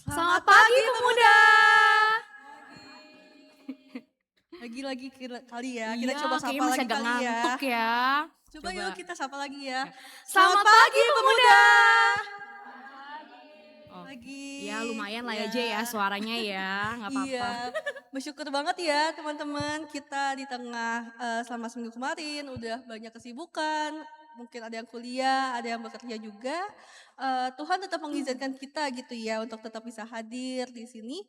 Selamat pagi pemuda. Lagi kali ya, kita Iya, coba kayaknya sapa masih lagi agak kali ya. ngantuk ya. Coba yuk kita sapa lagi ya. Ya. Selamat Selamat pagi pagi pemuda. pemuda. Oh, Pagi. ya lumayan lah ya Ya. J ya suaranya ya, nggak apa-apa. Iya, bersyukur banget ya teman-teman, kita di tengah selama seminggu kemarin udah banyak kesibukan, mungkin ada yang kuliah, ada yang bekerja juga. Tuhan tetap mengizinkan kita gitu ya untuk tetap bisa hadir di sini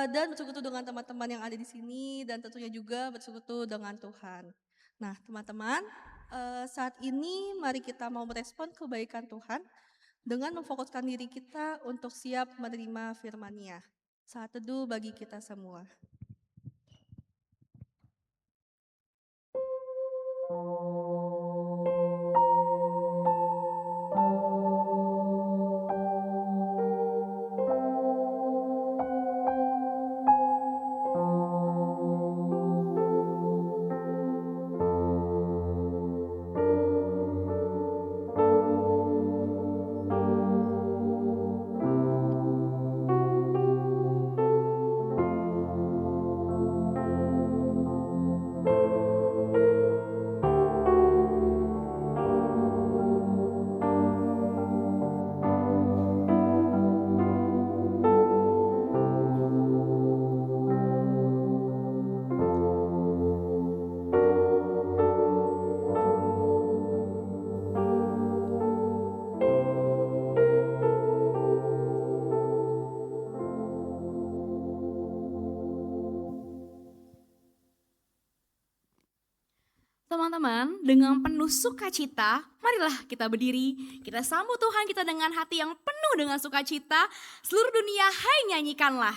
dan bersekutu dengan teman-teman yang ada di sini dan tentunya juga bersekutu dengan Tuhan. Nah teman-teman, saat ini mari kita mau merespon kebaikan Tuhan dengan memfokuskan diri kita untuk siap menerima firman-Nya. Saat teduh bagi kita semua. Teman-teman, dengan penuh sukacita, marilah kita berdiri. Kita sambut Tuhan kita dengan hati yang penuh dengan sukacita. Seluruh dunia, hai nyanyikanlah.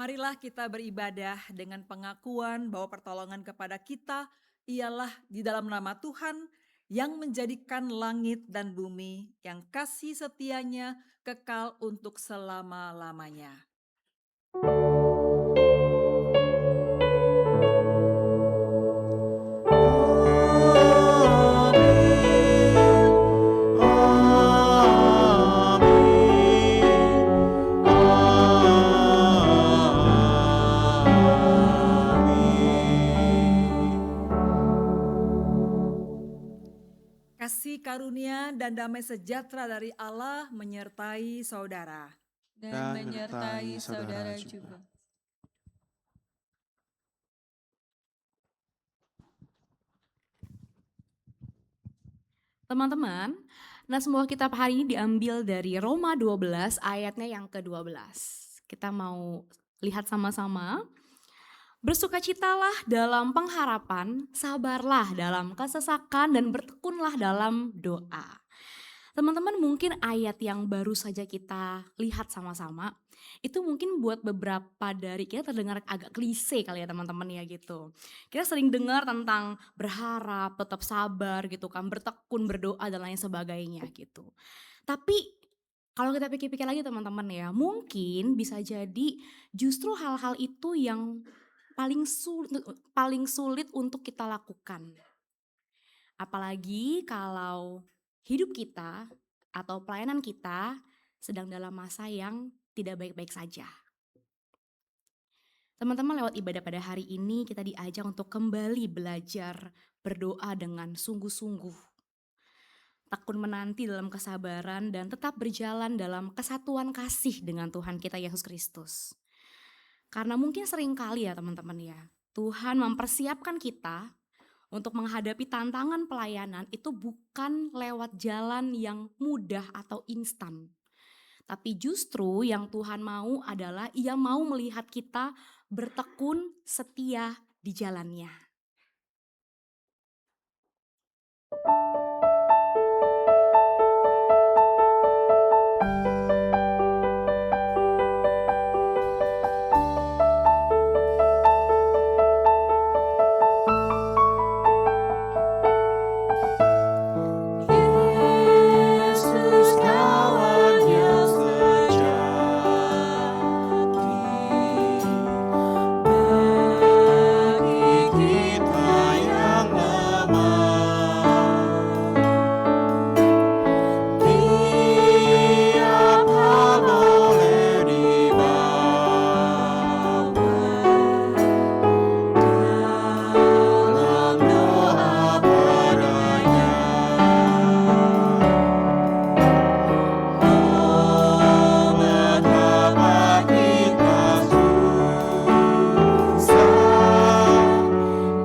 Marilah kita beribadah dengan pengakuan bahwa pertolongan kepada kita ialah di dalam nama Tuhan yang menjadikan langit dan bumi, yang kasih setianya kekal untuk selama-lamanya. Kasih karunia dan damai sejahtera dari Allah menyertai saudara. Dan menyertai saudara juga. Teman-teman, semua kitab hari ini diambil dari Roma 12 ayatnya yang ke-12. Kita mau lihat sama-sama. Bersukacitalah dalam pengharapan, sabarlah dalam kesesakan, dan bertekunlah dalam doa. Teman-teman, mungkin ayat yang baru saja kita lihat sama-sama, itu mungkin buat beberapa dari kita terdengar agak klise kali ya teman-teman ya gitu. Kita sering dengar tentang berharap, tetap sabar gitu kan, bertekun, berdoa dan lain sebagainya gitu. Tapi kalau kita pikir-pikir lagi teman-teman ya, mungkin bisa jadi justru hal-hal itu yang paling sulit untuk kita lakukan. Apalagi kalau hidup kita atau pelayanan kita sedang dalam masa yang tidak baik-baik saja. Teman-teman, lewat ibadah pada hari ini kita diajak untuk kembali belajar berdoa dengan sungguh-sungguh. Tekun menanti dalam kesabaran dan tetap berjalan dalam kesatuan kasih dengan Tuhan kita Yesus Kristus. Karena mungkin sering kali ya teman-teman ya, Tuhan mempersiapkan kita untuk menghadapi tantangan pelayanan itu bukan lewat jalan yang mudah atau instan. Tapi justru yang Tuhan mau adalah Ia mau melihat kita bertekun setia di jalannya. Yesus kawan yang sejati, bagi kita yang lemah, tiap hal boleh dibawa dalam doa padanya. Betapa kita susah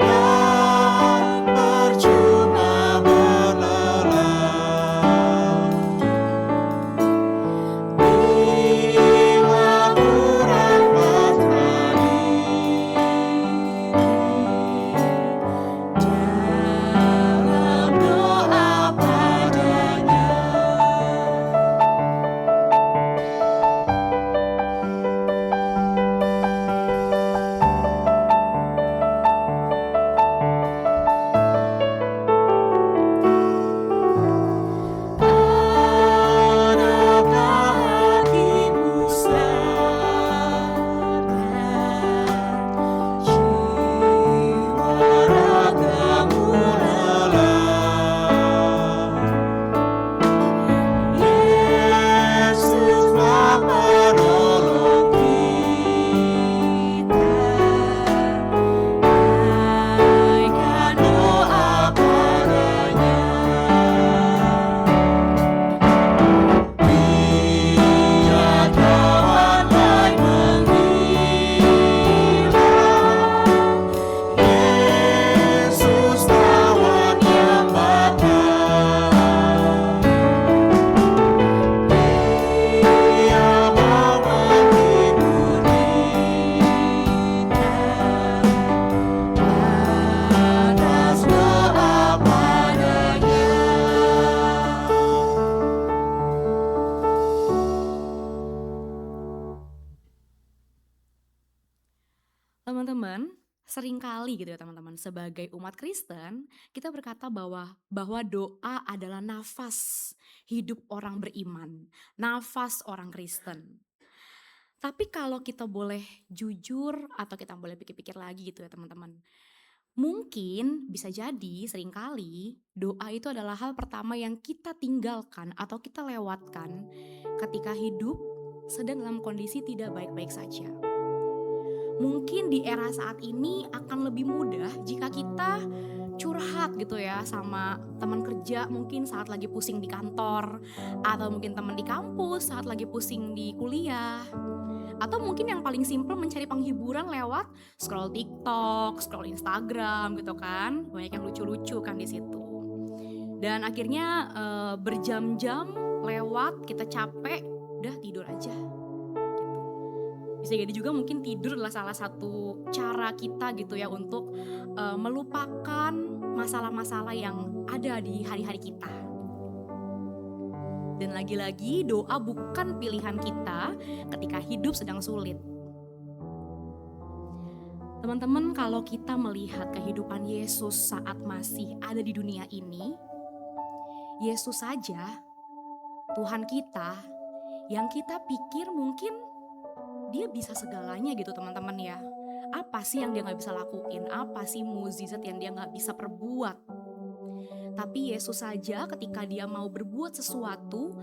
dan percuma berlelah bila kurang tadi dalam doa padanya. Adakah hatimu sadar, jiwa ragamu lelah? Yesuslah penolong kita, naikkan doa padanya. Biar kawan baik menghilang, Yesus kawan yang baik. Dia mau menghibur kita atas doa padanya. Teman-teman, seringkali gitu ya teman-teman, sebagai umat Kristen, kita berkata bahwa doa adalah nafas hidup orang beriman, nafas orang Kristen. Tapi kalau kita boleh jujur atau kita boleh pikir-pikir lagi gitu ya teman-teman, mungkin bisa jadi seringkali doa itu adalah hal pertama yang kita tinggalkan atau kita lewatkan ketika hidup sedang dalam kondisi tidak baik-baik saja. Mungkin di era saat ini akan lebih mudah jika kita curhat gitu ya sama teman kerja mungkin saat lagi pusing di kantor, atau mungkin teman di kampus saat lagi pusing di kuliah, atau mungkin yang paling simpel mencari penghiburan lewat scroll TikTok, scroll Instagram gitu kan, banyak yang lucu-lucu kan di situ. Dan akhirnya berjam-jam lewat, kita capek, udah tidur aja. Gitu. Bisa jadi juga mungkin tidur adalah salah satu cara kita gitu ya untuk melupakan masalah-masalah yang ada di hari-hari kita. Dan lagi-lagi doa bukan pilihan kita ketika hidup sedang sulit. Teman-teman, kalau kita melihat kehidupan Yesus saat masih ada di dunia ini, Yesus saja, Tuhan kita, yang kita pikir mungkin dia bisa segalanya gitu teman-teman ya. Apa sih yang dia gak bisa lakuin? Apa sih mukjizat yang dia gak bisa perbuat? Tapi Yesus saja ketika dia mau berbuat sesuatu,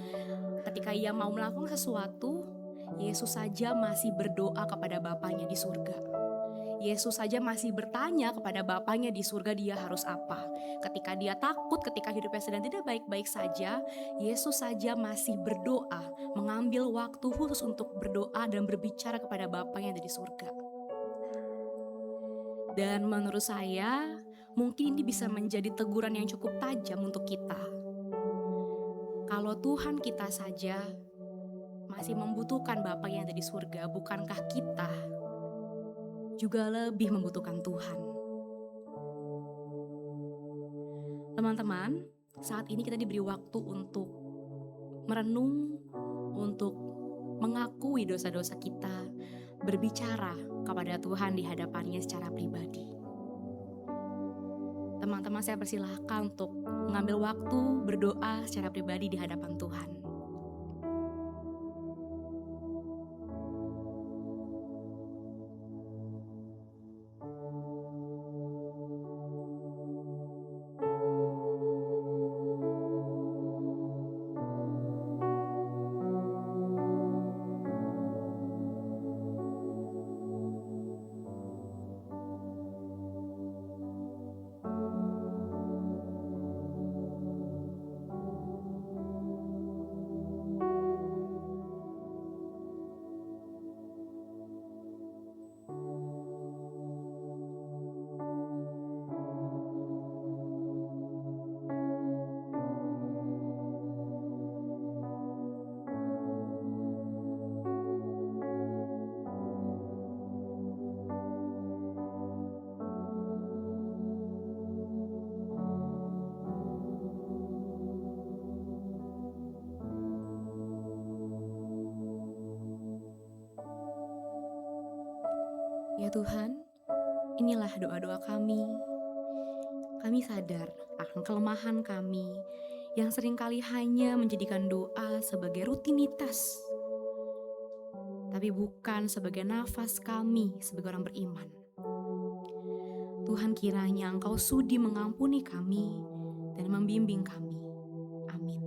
ketika ia mau melakukan sesuatu, Yesus saja masih berdoa kepada Bapanya di surga. Yesus saja masih bertanya kepada Bapanya di surga dia harus apa. Ketika dia takut, ketika hidupnya sedang tidak baik-baik saja, Yesus saja masih berdoa, mengambil waktu khusus untuk berdoa dan berbicara kepada Bapanya dari surga. Dan menurut saya, mungkin ini bisa menjadi teguran yang cukup tajam untuk kita. Kalau Tuhan kita saja masih membutuhkan Bapa yang ada di surga, bukankah kita juga lebih membutuhkan Tuhan? Teman-teman, saat ini kita diberi waktu untuk merenung, untuk mengakui dosa-dosa kita, berbicara kepada Tuhan di hadapannya secara pribadi. Teman-teman, saya persilahkan untuk mengambil waktu berdoa secara pribadi di hadapan Tuhan. Ya Tuhan, inilah doa-doa kami. Kami sadar akan kelemahan kami yang seringkali hanya menjadikan doa sebagai rutinitas, tapi bukan sebagai nafas kami sebagai orang beriman. Tuhan, kiranya Engkau sudi mengampuni kami dan membimbing kami. Amin.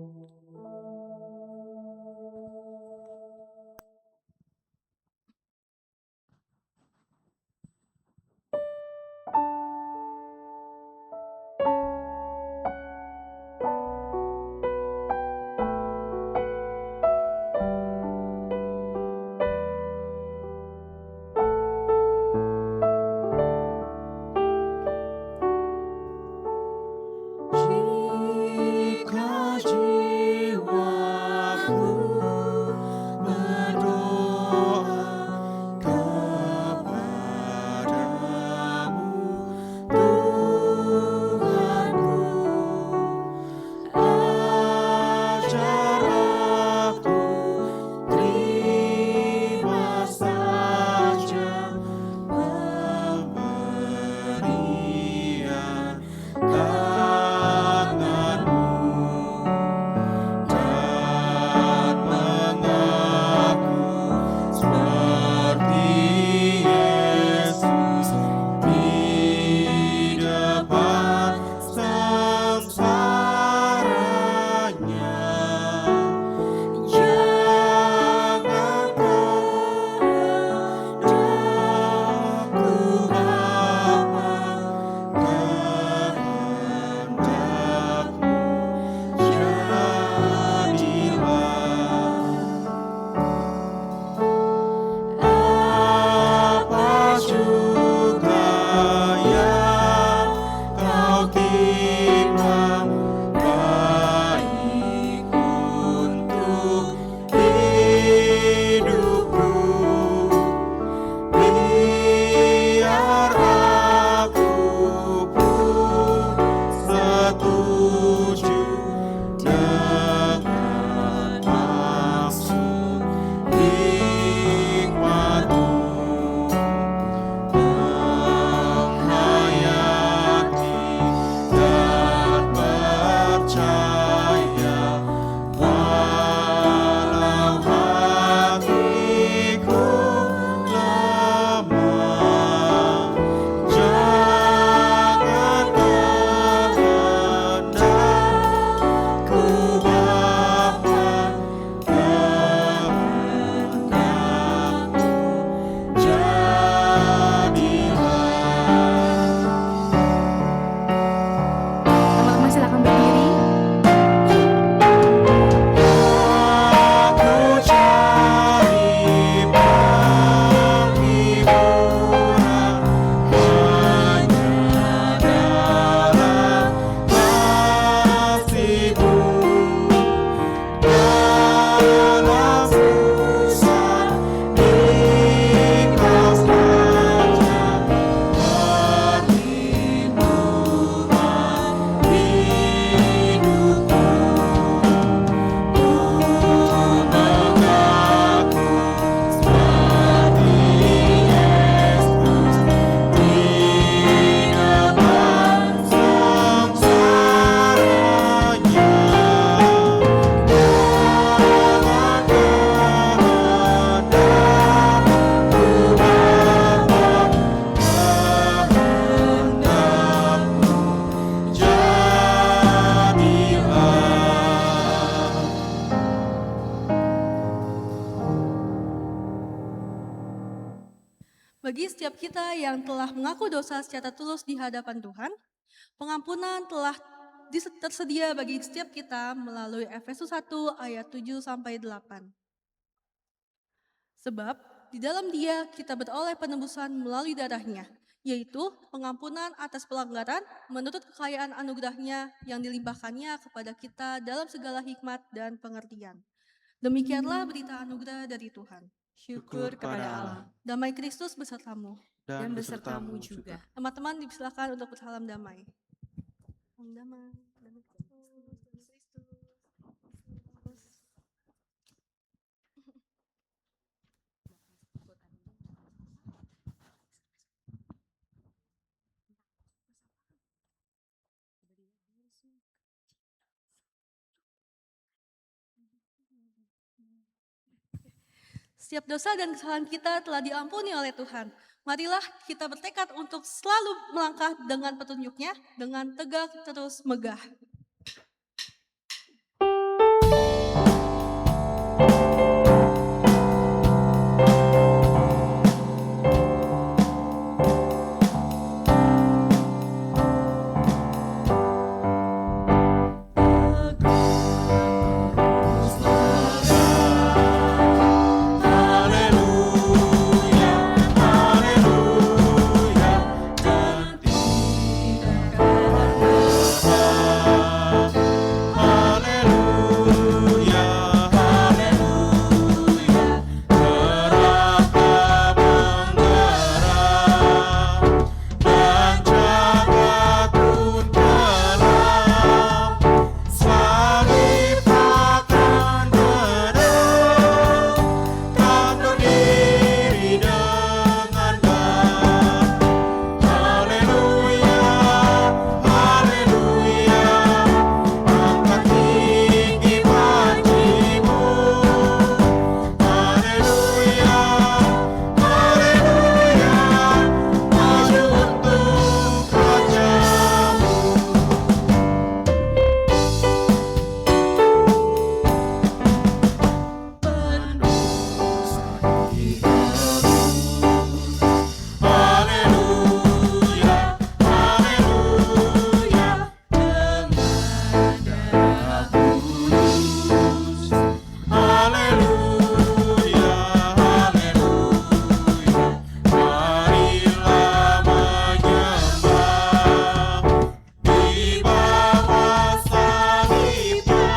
setiap kita yang telah mengaku dosa secara tulus di hadapan Tuhan, pengampunan telah tersedia bagi setiap kita melalui Efesus 1 ayat 7 sampai 8. Sebab di dalam Dia kita beroleh penebusan melalui darahnya, yaitu pengampunan atas pelanggaran menurut kekayaan anugerahnya yang dilimpahkannya kepada kita dalam segala hikmat dan pengertian. Demikianlah berita anugerah dari Tuhan. Syukur kepada Allah Damai Kristus besertamu. dan besertamu juga. Teman-teman dipersilakan untuk bersalam damai. Salam damai. Damai Kristus. Setiap dosa dan kesalahan kita telah diampuni oleh Tuhan. Marilah kita bertekad untuk selalu melangkah dengan petunjuknya, dengan tegak terus megah. Haleluya, haleluya, dan tidak berdosa. Haleluya, haleluya, gerahlah menggerak dan jagat pun gelap. Salib akan menang, tak berdiri dengan gagah. Haleluya, haleluya, angkat tinggi panjimu. Haleluya, haleluya, maju untuk rajamu. Haleluya, haleluya, dengan darah kudus. Haleluya, haleluya, marilah menyembah di bawah salibnya.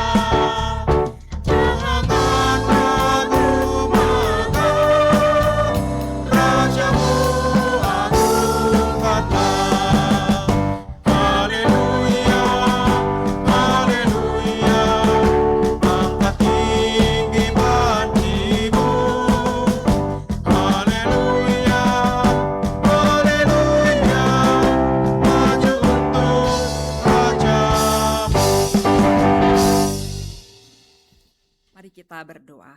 Jangan ragu megah, Rajamu agungkanlah. Haleluya, haleluya, angkat tinggi panjimu. Haleluya, haleluya, maju untuk rajamu. Mari kita berdoa.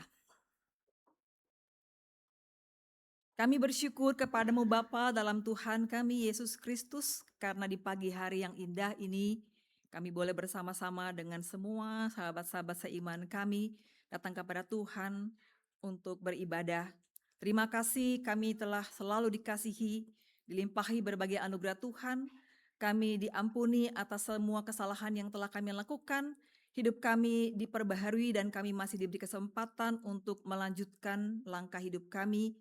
Kami bersyukur kepadamu Bapa dalam Tuhan kami Yesus Kristus, karena di pagi hari yang indah ini kami boleh bersama-sama dengan semua sahabat-sahabat seiman kami datang kepada Tuhan untuk beribadah. Terima kasih kami telah selalu dikasihi, dilimpahi berbagai anugerah Tuhan. Kami diampuni atas semua kesalahan yang telah kami lakukan. Hidup kami diperbaharui dan kami masih diberi kesempatan untuk melanjutkan langkah hidup kami.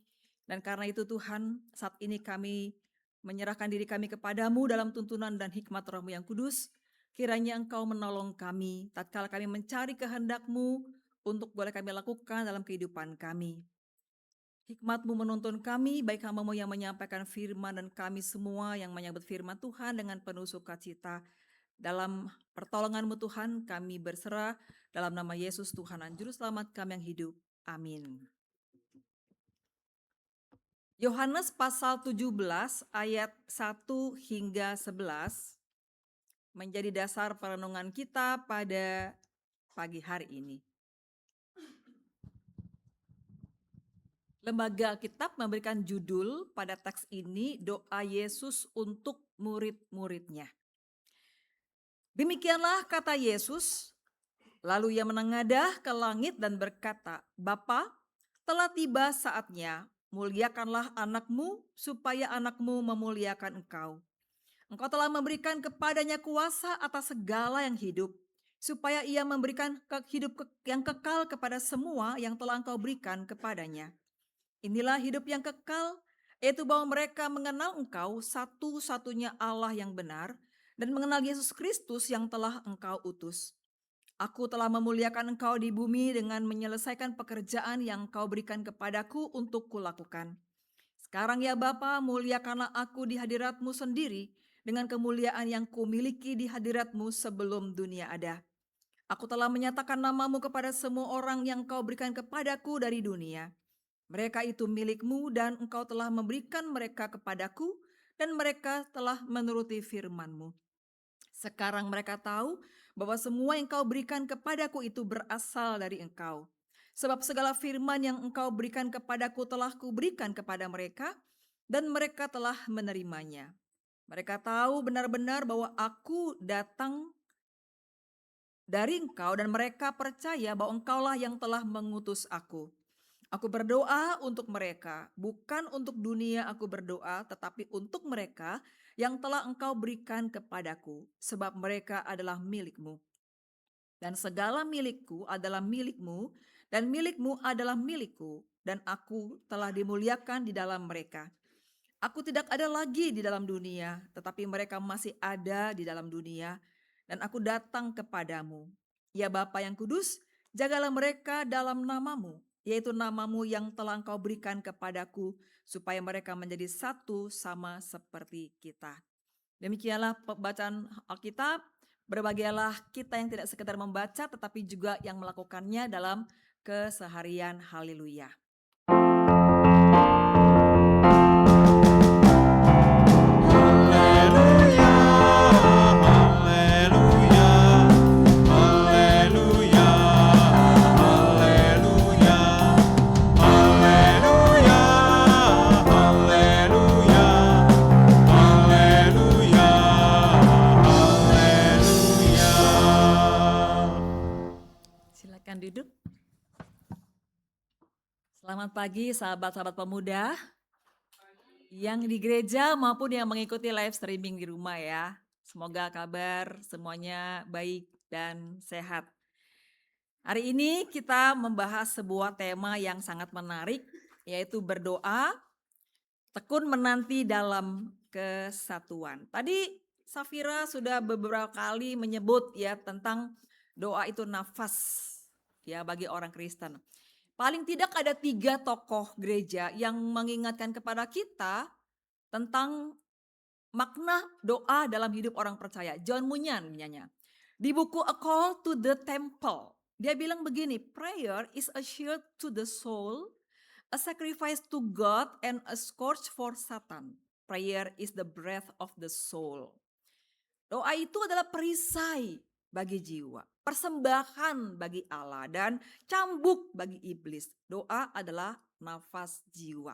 Dan karena itu Tuhan, saat ini kami menyerahkan diri kami kepadamu dalam tuntunan dan hikmat Roh-Mu yang kudus. Kiranya Engkau menolong kami tatkala kami mencari kehendak-Mu untuk boleh kami lakukan dalam kehidupan kami. Hikmat-Mu menuntun kami, baik hamba-Mu yang menyampaikan firman dan kami semua yang menyambut firman Tuhan dengan penuh sukacita. Dalam pertolongan-Mu Tuhan, kami berserah dalam nama Yesus Tuhan dan Juru Selamat kami yang hidup. Amin. Yohanes pasal 17 ayat 1 hingga 11 menjadi dasar perenungan kita pada pagi hari ini. Lembaga Alkitab memberikan judul pada teks ini, doa Yesus untuk murid-muridnya. Demikianlah kata Yesus, lalu ia menengadah ke langit dan berkata, Bapa, telah tiba saatnya muliakanlah anakmu supaya anakmu memuliakan engkau. Engkau telah memberikan kepadanya kuasa atas segala yang hidup, supaya ia memberikan hidup yang kekal kepada semua yang telah engkau berikan kepadanya. Inilah hidup yang kekal, yaitu bahwa mereka mengenal engkau satu-satunya Allah yang benar, dan mengenal Yesus Kristus yang telah engkau utus. Aku telah memuliakan engkau di bumi dengan menyelesaikan pekerjaan yang kau berikan kepadaku untuk kulakukan. Sekarang ya Bapa, muliakanlah aku di hadiratmu sendiri dengan kemuliaan yang kumiliki di hadiratmu sebelum dunia ada. Aku telah menyatakan namamu kepada semua orang yang kau berikan kepadaku dari dunia. Mereka itu milikmu dan engkau telah memberikan mereka kepadaku dan mereka telah menuruti firman-Mu. Sekarang mereka tahu bahwa semua yang kau berikan kepadaku itu berasal dari engkau. Sebab segala firman yang engkau berikan kepadaku telah kuberikan kepada mereka dan mereka telah menerimanya. Mereka tahu benar-benar bahwa aku datang dari engkau dan mereka percaya bahwa engkaulah yang telah mengutus aku. Aku berdoa untuk mereka, bukan untuk dunia aku berdoa, tetapi untuk mereka yang telah engkau berikan kepadaku, sebab mereka adalah milikmu. Dan segala milikku adalah milikmu, dan milikmu adalah milikku, dan aku telah dimuliakan di dalam mereka. Aku tidak ada lagi di dalam dunia, tetapi mereka masih ada di dalam dunia, dan aku datang kepadamu. Ya Bapa yang kudus, jagalah mereka dalam namamu, yaitu namamu yang telah engkau berikan kepadaku, supaya mereka menjadi satu sama seperti kita. Demikianlah pembacaan Alkitab. Berbahagialah kita yang tidak sekedar membaca, tetapi juga yang melakukannya dalam keseharian. Haleluya. Haleluya, haleluya, haleluya, haleluya, haleluya, haleluya, haleluya, haleluya. Silakan duduk. Selamat pagi sahabat-sahabat pemuda yang di gereja maupun yang mengikuti live streaming di rumah ya. Semoga kabar semuanya baik dan sehat. Hari ini kita membahas sebuah tema yang sangat menarik, yaitu berdoa, tekun menanti dalam kesatuan. Tadi Safira sudah beberapa kali menyebut ya tentang doa itu nafas ya bagi orang Kristen. Paling tidak ada 3 tokoh gereja yang mengingatkan kepada kita tentang makna doa dalam hidup orang percaya. John Bunyan misalnya. Di buku A Call to the Temple, dia bilang begini, prayer is a shield to the soul, a sacrifice to God, and a scourge for Satan. Prayer is the breath of the soul. Doa itu adalah perisai bagi jiwa, persembahan bagi Allah, dan cambuk bagi iblis. Doa adalah nafas jiwa.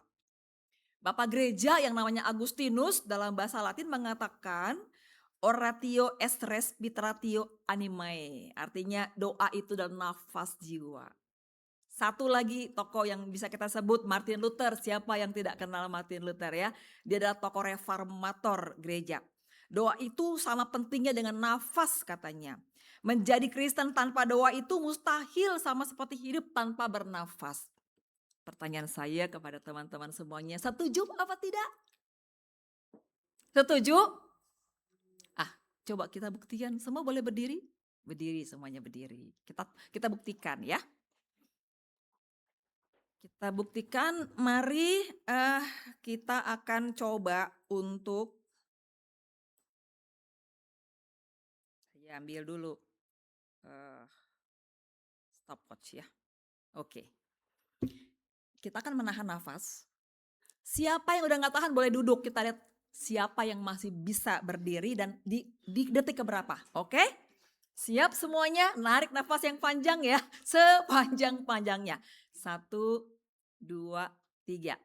Bapak gereja yang namanya Agustinus dalam bahasa Latin mengatakan oratio est respiratio animae. Artinya doa itu adalah nafas jiwa. Satu lagi tokoh yang bisa kita sebut Martin Luther. Siapa yang tidak kenal Martin Luther ya? Dia adalah tokoh reformator gereja. Doa itu sama pentingnya dengan nafas katanya. Menjadi Kristen tanpa doa itu mustahil, sama seperti hidup tanpa bernafas. Pertanyaan saya kepada teman-teman semuanya, setuju apa tidak? Setuju? Coba kita buktikan. Semua boleh berdiri? Berdiri, semuanya berdiri. Kita buktikan ya. Kita buktikan, mari kita akan coba untuk, saya ambil dulu stopwatch ya. Oke. Kita akan menahan nafas. Siapa yang udah gak tahan boleh duduk. Kita lihat siapa yang masih bisa berdiri dan di detik keberapa. Oke? Siap semuanya? Narik nafas yang panjang ya. Sepanjang-panjangnya. 1, 2, 3.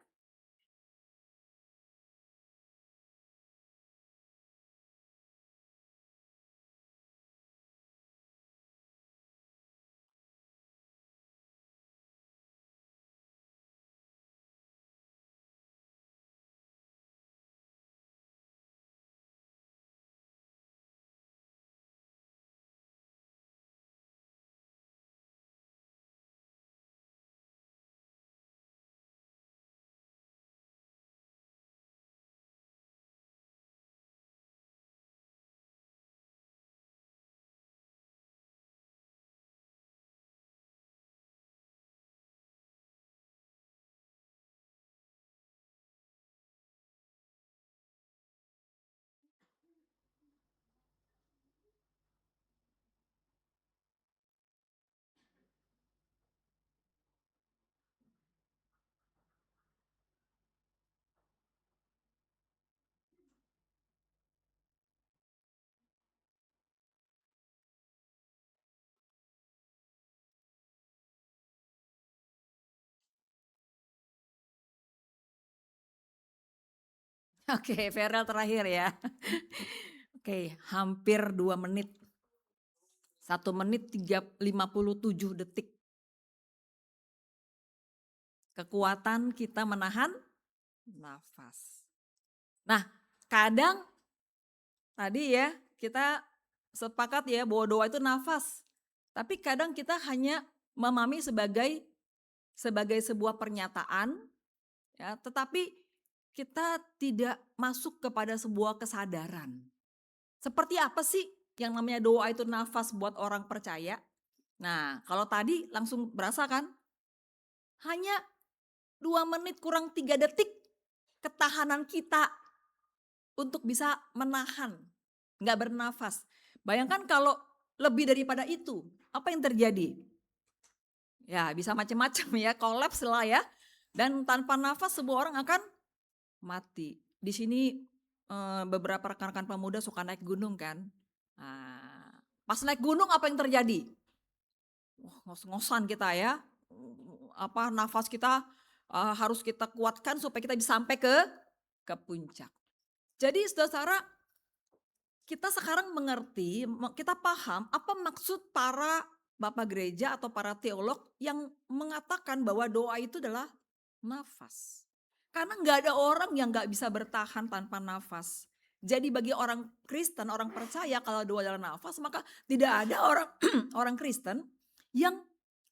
Oke, Farel terakhir ya. Oke, hampir 2 menit. 1 menit 57 detik. Kekuatan kita menahan nafas. Nah, kadang tadi ya kita sepakat ya bahwa doa itu nafas. Tapi kadang kita hanya memahami sebagai sebuah pernyataan ya, tetapi kita tidak masuk kepada sebuah kesadaran. Seperti apa sih yang namanya doa itu nafas buat orang percaya? Nah, kalau tadi langsung berasa kan? Hanya 2 menit kurang 3 detik ketahanan kita untuk bisa menahan, nggak bernafas. Bayangkan kalau lebih daripada itu, apa yang terjadi? Ya bisa macam-macam ya, kolaps lah ya. Dan tanpa nafas sebuah orang akan mati. Di sini beberapa rekan-rekan pemuda suka naik gunung kan. Nah, pas naik gunung apa yang terjadi? Wah, ngos-ngosan kita ya. Nafas kita harus kita kuatkan supaya kita bisa sampai ke puncak. Jadi saudara, kita sekarang mengerti, kita paham apa maksud para bapak gereja atau para teolog yang mengatakan bahwa doa itu adalah nafas. Karena nggak ada orang yang nggak bisa bertahan tanpa nafas. Jadi bagi orang Kristen, orang percaya kalau doa adalah nafas, maka tidak ada orang orang Kristen yang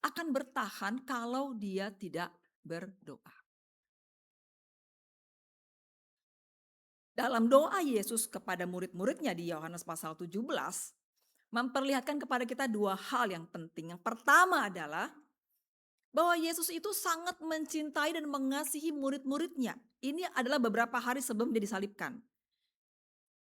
akan bertahan kalau dia tidak berdoa. Dalam doa Yesus kepada murid-muridnya di Yohanes pasal 17, memperlihatkan kepada kita 2 hal yang penting. Yang pertama adalah bahwa Yesus itu sangat mencintai dan mengasihi murid-muridnya. Ini adalah beberapa hari sebelum dia disalibkan.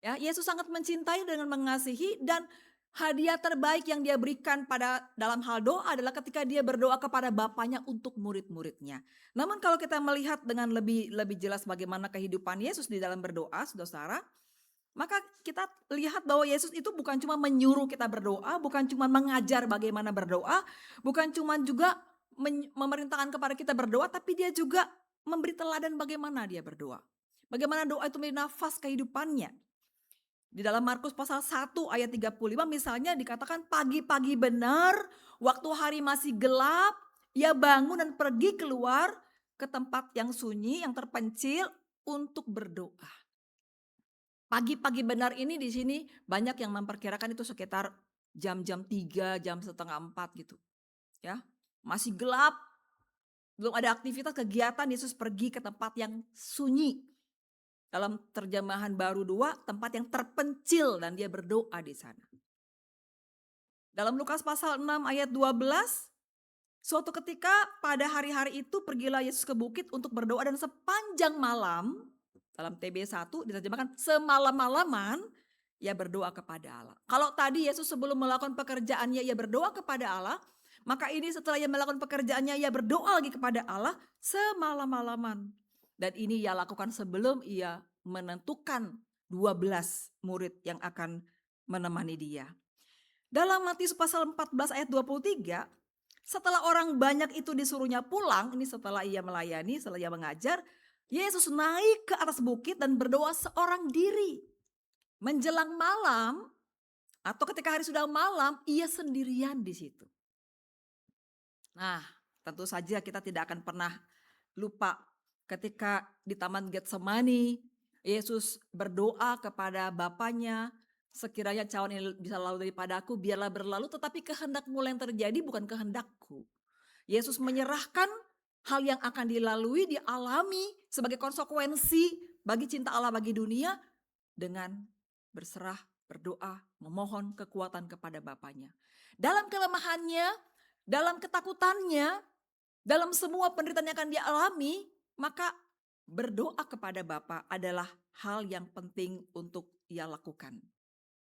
Ya, Yesus sangat mencintai dengan mengasihi, dan hadiah terbaik yang dia berikan pada dalam hal doa adalah ketika dia berdoa kepada Bapaknya untuk murid-muridnya. Namun kalau kita melihat dengan lebih jelas bagaimana kehidupan Yesus di dalam berdoa, saudara, maka kita lihat bahwa Yesus itu bukan cuma menyuruh kita berdoa, bukan cuma mengajar bagaimana berdoa, bukan cuma juga memerintahkan kepada kita berdoa, tapi dia juga memberi teladan bagaimana dia berdoa. Bagaimana doa itu menjadi nafas kehidupannya. Di dalam Markus pasal 1 ayat 35 misalnya dikatakan pagi-pagi benar, waktu hari masih gelap, ia bangun dan pergi keluar ke tempat yang sunyi, yang terpencil untuk berdoa. Pagi-pagi benar ini di sini banyak yang memperkirakan itu sekitar jam-jam 3, jam setengah 4 gitu. Ya, masih gelap, belum ada aktivitas kegiatan, Yesus pergi ke tempat yang sunyi. Dalam terjemahan baru 2, tempat yang terpencil, dan dia berdoa di sana. Dalam Lukas pasal 6 ayat 12, suatu ketika pada hari-hari itu pergilah Yesus ke bukit untuk berdoa, dan sepanjang malam, dalam TB1 diterjemahkan semalam-malaman, ia berdoa kepada Allah. Kalau tadi Yesus sebelum melakukan pekerjaannya ia berdoa kepada Allah, maka ini setelah ia melakukan pekerjaannya ia berdoa lagi kepada Allah semalam-malaman. Dan ini ia lakukan sebelum ia menentukan 12 murid yang akan menemani dia. Dalam Matius pasal 14 ayat 23, setelah orang banyak itu disuruhnya pulang, ini setelah ia melayani, setelah ia mengajar, Yesus naik ke atas bukit dan berdoa seorang diri. Menjelang malam atau ketika hari sudah malam, ia sendirian di situ. Nah, tentu saja kita tidak akan pernah lupa ketika di Taman Getsemani, Yesus berdoa kepada Bapaknya, sekiranya cawan ini bisa lalu daripadaku, biarlah berlalu, tetapi kehendakmu yang terjadi bukan kehendakku. Yesus menyerahkan hal yang akan dilalui, dialami sebagai konsekuensi bagi cinta Allah bagi dunia, dengan berserah, berdoa, memohon kekuatan kepada Bapaknya. Dalam kelemahannya, dalam ketakutannya, dalam semua penderitaan yang akan dia alami, maka berdoa kepada Bapa adalah hal yang penting untuk ia lakukan.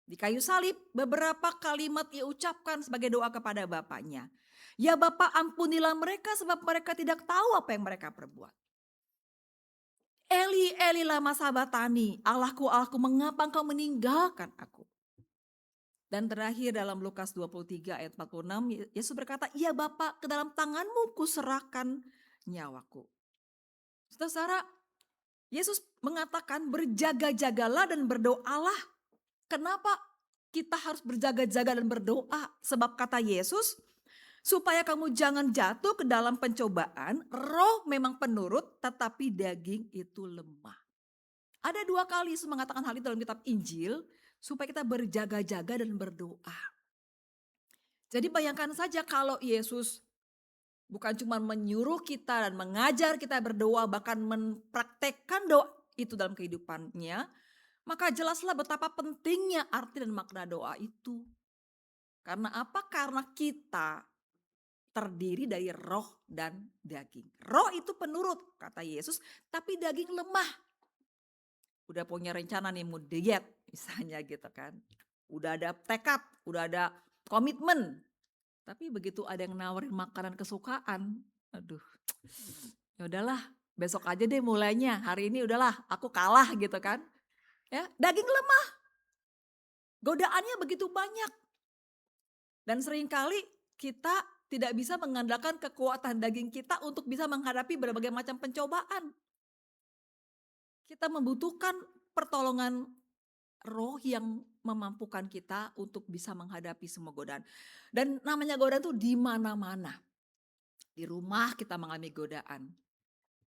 Di kayu salib beberapa kalimat ia ucapkan sebagai doa kepada Bapaknya. Ya Bapa, ampunilah mereka sebab mereka tidak tahu apa yang mereka perbuat. Eli, Eli lama sabatani, Allahku, Allahku, mengapa engkau meninggalkan aku? Dan terakhir dalam Lukas 23 ayat 46, Yesus berkata, ya Bapa, ke dalam tanganmu kuserahkan nyawaku. Saudara, Yesus mengatakan berjaga-jagalah dan berdoalah. Kenapa kita harus berjaga-jaga dan berdoa? Sebab kata Yesus, supaya kamu jangan jatuh ke dalam pencobaan, roh memang penurut tetapi daging itu lemah. Ada 2 kali Yesus mengatakan hal itu dalam kitab Injil, supaya kita berjaga-jaga dan berdoa. Jadi bayangkan saja kalau Yesus bukan cuma menyuruh kita dan mengajar kita berdoa, bahkan mempraktekkan doa itu dalam kehidupannya, maka jelaslah betapa pentingnya arti dan makna doa itu. Karena apa? Karena kita terdiri dari roh dan daging. Roh itu penurut, kata Yesus, tapi daging lemah. Udah punya rencana nih mau diet misalnya gitu kan. Udah ada tekad, udah ada komitmen. Tapi begitu ada yang nawarin makanan kesukaan, aduh, ya udahlah, besok aja deh mulainya. Hari ini udahlah, aku kalah gitu kan. Ya, daging lemah. Godaannya begitu banyak. Dan seringkali kita tidak bisa mengandalkan kekuatan daging kita untuk bisa menghadapi berbagai macam pencobaan. Kita membutuhkan pertolongan roh yang memampukan kita untuk bisa menghadapi semua godaan. Dan namanya godaan itu di mana-mana. Di rumah kita mengalami godaan.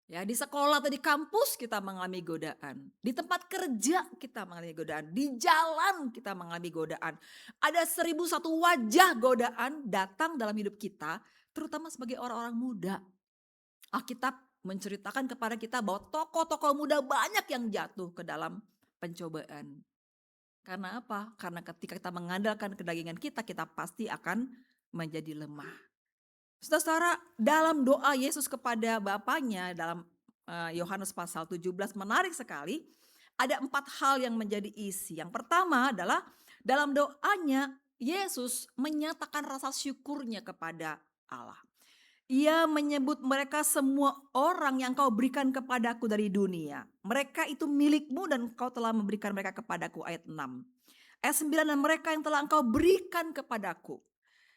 Ya, di sekolah atau di kampus kita mengalami godaan. Di tempat kerja kita mengalami godaan. Di jalan kita mengalami godaan. Ada 1001 wajah godaan datang dalam hidup kita, terutama sebagai orang-orang muda. Alkitab menceritakan kepada kita bahwa tokoh-tokoh muda banyak yang jatuh ke dalam pencobaan. Karena apa? Karena ketika kita mengandalkan kedagingan kita, kita pasti akan menjadi lemah. Saudara, dalam doa Yesus kepada Bapaknya dalam Yohanes pasal 17 menarik sekali. Ada 4 hal yang menjadi isi. Yang pertama adalah dalam doanya Yesus menyatakan rasa syukurnya kepada Allah. Ia menyebut mereka semua orang yang kau berikan kepadaku dari dunia. Mereka itu milikmu dan kau telah memberikan mereka kepadaku, ayat 6. Ayat 9, dan mereka yang telah engkau berikan kepadaku.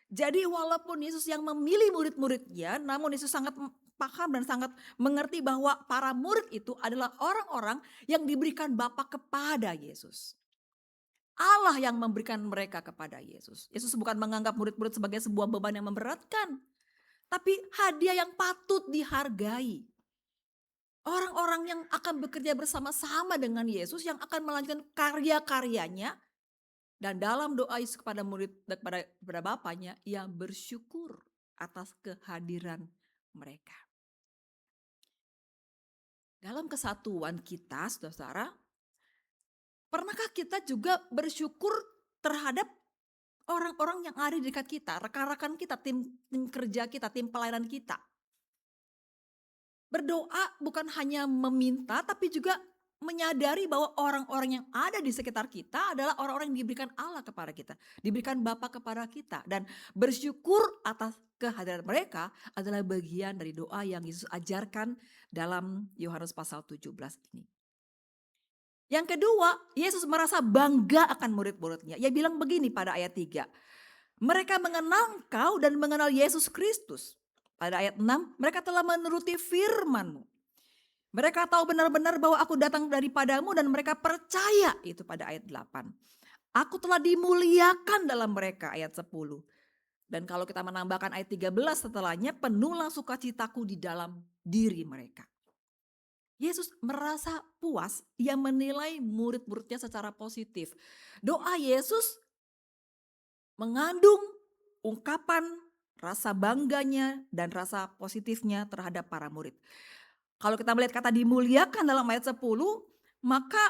Jadi walaupun Yesus yang memilih murid-muridnya, namun Yesus sangat paham dan sangat mengerti bahwa para murid itu adalah orang-orang yang diberikan Bapa kepada Yesus. Allah yang memberikan mereka kepada Yesus. Yesus bukan menganggap murid-murid sebagai sebuah beban yang memberatkan, tapi hadiah yang patut dihargai. Orang-orang yang akan bekerja bersama-sama dengan Yesus, yang akan melanjutkan karya-karyanya. Dan dalam doa Yesus kepada murid, kepada Bapaknya, ia bersyukur atas kehadiran mereka. Dalam kesatuan kita, saudara, pernahkah kita juga bersyukur terhadap orang-orang yang ada di dekat kita, rekan-rekan kita, tim kerja kita, tim pelayanan kita? Berdoa bukan hanya meminta, tapi juga menyadari bahwa orang-orang yang ada di sekitar kita adalah orang-orang yang diberikan Allah kepada kita, diberikan Bapa kepada kita, dan bersyukur atas kehadiran mereka adalah bagian dari doa yang Yesus ajarkan dalam Yohanes pasal 17 ini. Yang kedua, Yesus merasa bangga akan murid-muridnya. Ia bilang begini pada ayat 3. Mereka mengenal Engkau dan mengenal Yesus Kristus. Pada ayat 6, mereka telah menuruti firman-Mu. Mereka tahu benar-benar bahwa aku datang daripadamu dan mereka percaya. Itu pada ayat 8. Aku telah dimuliakan dalam mereka, ayat 10. Dan kalau kita menambahkan ayat 13 setelahnya, penuhlah sukacitaku di dalam diri mereka. Yesus merasa puas, ia menilai murid-muridnya secara positif. Doa Yesus mengandung ungkapan rasa bangganya dan rasa positifnya terhadap para murid. Kalau kita melihat kata dimuliakan dalam ayat 10, maka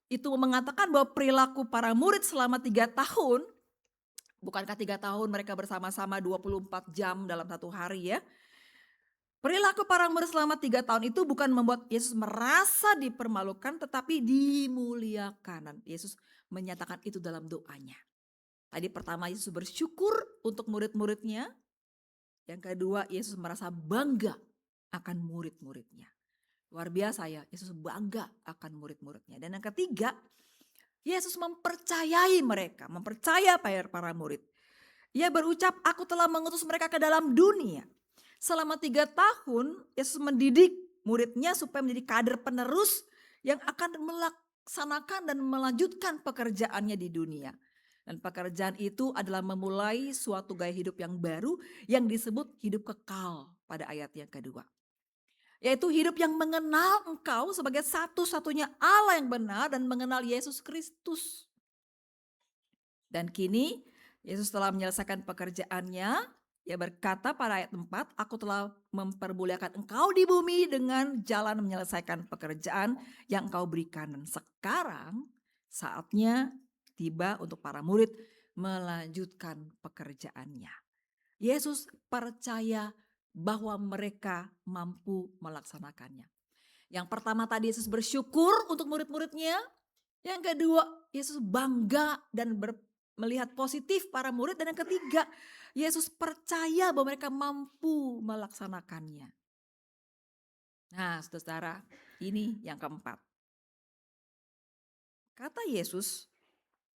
itu mengatakan bahwa perilaku para murid selama 3 tahun, bukankah 3 tahun mereka bersama-sama 24 jam dalam satu hari ya. Perilaku para murid selama 3 tahun itu bukan membuat Yesus merasa dipermalukan, tetapi dimuliakan. Dan Yesus menyatakan itu dalam doanya. Tadi pertama Yesus bersyukur untuk murid-muridnya. Yang kedua Yesus merasa bangga akan murid-muridnya. Luar biasa ya, Yesus bangga akan murid-muridnya. Dan yang ketiga, Yesus mempercayai mereka, mempercaya para murid. Ia berucap, aku telah mengutus mereka ke dalam dunia. Selama 3 tahun Yesus mendidik muridnya supaya menjadi kader penerus yang akan melaksanakan dan melanjutkan pekerjaannya di dunia. Dan pekerjaan itu adalah memulai suatu gaya hidup yang baru yang disebut hidup kekal pada ayat yang kedua. Yaitu hidup yang mengenal engkau sebagai satu-satunya Allah yang benar dan mengenal Yesus Kristus. Dan kini Yesus telah menyelesaikan pekerjaannya. Ia berkata pada ayat 4, aku telah mempermuliakan engkau di bumi dengan jalan menyelesaikan pekerjaan yang engkau berikan. Dan sekarang saatnya tiba untuk para murid melanjutkan pekerjaannya. Yesus percaya bahwa mereka mampu melaksanakannya. Yang pertama tadi Yesus bersyukur untuk murid-muridnya. Yang kedua Yesus bangga dan melihat positif para murid. Dan yang ketiga Yesus percaya bahwa mereka mampu melaksanakannya. Nah saudara, ini yang keempat. Kata Yesus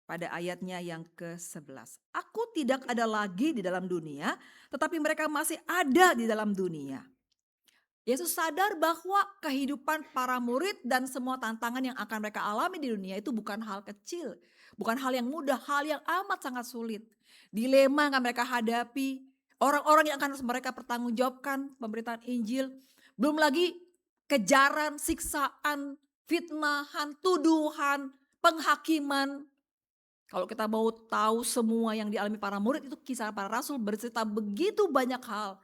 pada ayatnya yang ke-11. Aku tidak ada lagi di dalam dunia, tetapi mereka masih ada di dalam dunia. Yesus sadar bahwa kehidupan para murid dan semua tantangan yang akan mereka alami di dunia itu bukan hal kecil. Bukan hal yang mudah, hal yang amat sangat sulit. Dilema yang akan mereka hadapi, orang-orang yang akan mereka pertanggungjawabkan pemberitaan Injil. Belum lagi kejaran, siksaan, fitnahan, tuduhan, penghakiman. Kalau kita mau tahu semua yang dialami para murid, itu Kisah Para Rasul bercerita begitu banyak hal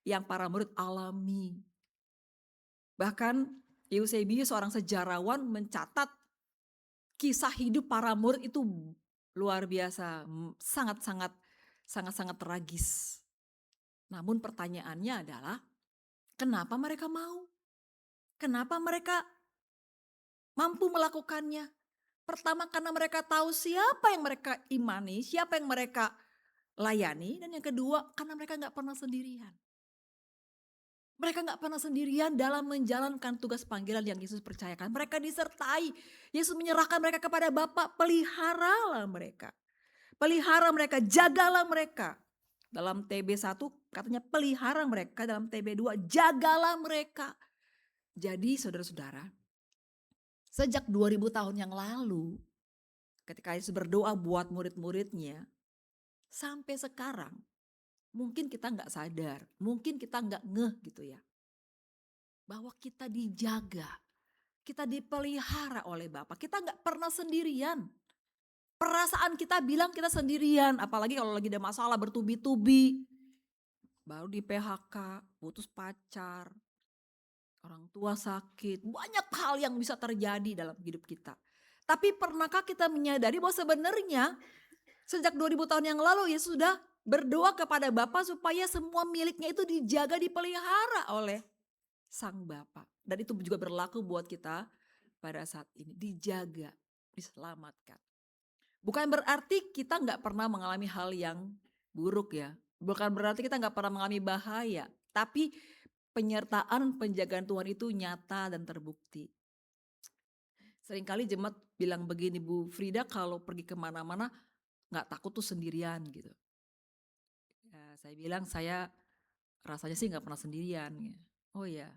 yang para murid alami. Bahkan Eusebius seorang sejarawan mencatat kisah hidup para murid itu luar biasa, sangat-sangat tragis. Namun pertanyaannya adalah kenapa mereka mau? Kenapa mereka mampu melakukannya? Pertama karena mereka tahu siapa yang mereka imani, siapa yang mereka layani. Dan yang kedua karena mereka gak pernah sendirian. Mereka gak pernah sendirian dalam menjalankan tugas panggilan yang Yesus percayakan. Mereka disertai, Yesus menyerahkan mereka kepada Bapa, peliharalah mereka. Pelihara mereka, jagalah mereka. Dalam TB1 katanya pelihara mereka, dalam TB2 jagalah mereka. Jadi saudara-saudara, sejak 2000 tahun yang lalu, ketika Yesus berdoa buat murid-muridnya, sampai sekarang, mungkin kita gak sadar, mungkin kita gak ngeh gitu ya. Bahwa kita dijaga, kita dipelihara oleh Bapa, kita gak pernah sendirian. Perasaan kita bilang kita sendirian, apalagi kalau lagi ada masalah bertubi-tubi. Baru di PHK, putus pacar, orang tua sakit, banyak hal yang bisa terjadi dalam hidup kita. Tapi pernahkah kita menyadari bahwa sebenarnya sejak 2000 tahun yang lalu Yesus sudah berdoa kepada Bapa supaya semua miliknya itu dijaga, dipelihara oleh Sang Bapa. Dan itu juga berlaku buat kita pada saat ini, dijaga, diselamatkan. Bukan berarti kita gak pernah mengalami hal yang buruk ya. Bukan berarti kita gak pernah mengalami bahaya. Tapi penyertaan penjagaan Tuhan itu nyata dan terbukti. Seringkali jemaat bilang begini, Bu Frida kalau pergi kemana-mana gak takut tuh sendirian gitu. Ya, saya bilang saya rasanya sih gak pernah sendirian. Oh ya,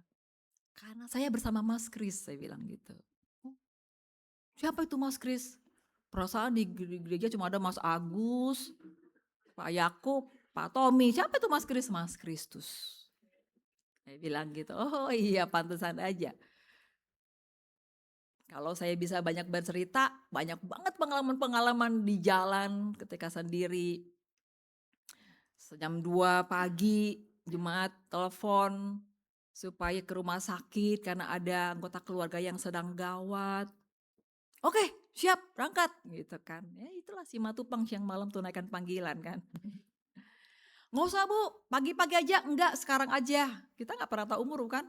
karena saya bersama Mas Kris, saya bilang gitu. Siapa itu Mas Kris? Perasaan di gereja cuma ada Mas Agus, Pak Yakub, Pak Tommy. Siapa itu Mas Kris? Mas Kristus. Saya bilang gitu, oh iya pantesan aja. Kalau saya bisa banyak bercerita, banyak banget pengalaman-pengalaman di jalan ketika sendiri. Jam 2 pagi jemaat telepon supaya ke rumah sakit karena ada anggota keluarga yang sedang gawat. Oke, siap berangkat gitu kan. Ya itulah si Matupang siang malam tunaikan panggilan kan. Nggak usah Bu, pagi-pagi aja, enggak sekarang aja. Kita gak pernah tahu umur kan.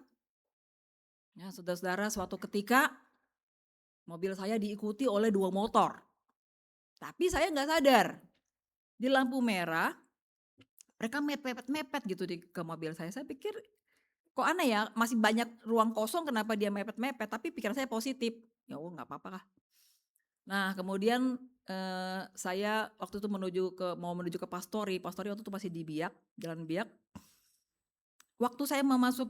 Ya saudara-saudara, suatu ketika mobil saya diikuti oleh 2 motor. Tapi saya gak sadar. Di lampu merah, mereka mepet-mepet gitu ke mobil saya. Saya pikir kok aneh ya, masih banyak ruang kosong kenapa dia mepet-mepet. Tapi pikiran saya positif, ya gak apa-apa lah. Nah kemudian saya waktu itu mau menuju ke Pastori waktu itu masih di Biak, Jalan Biak. Waktu saya mau masuk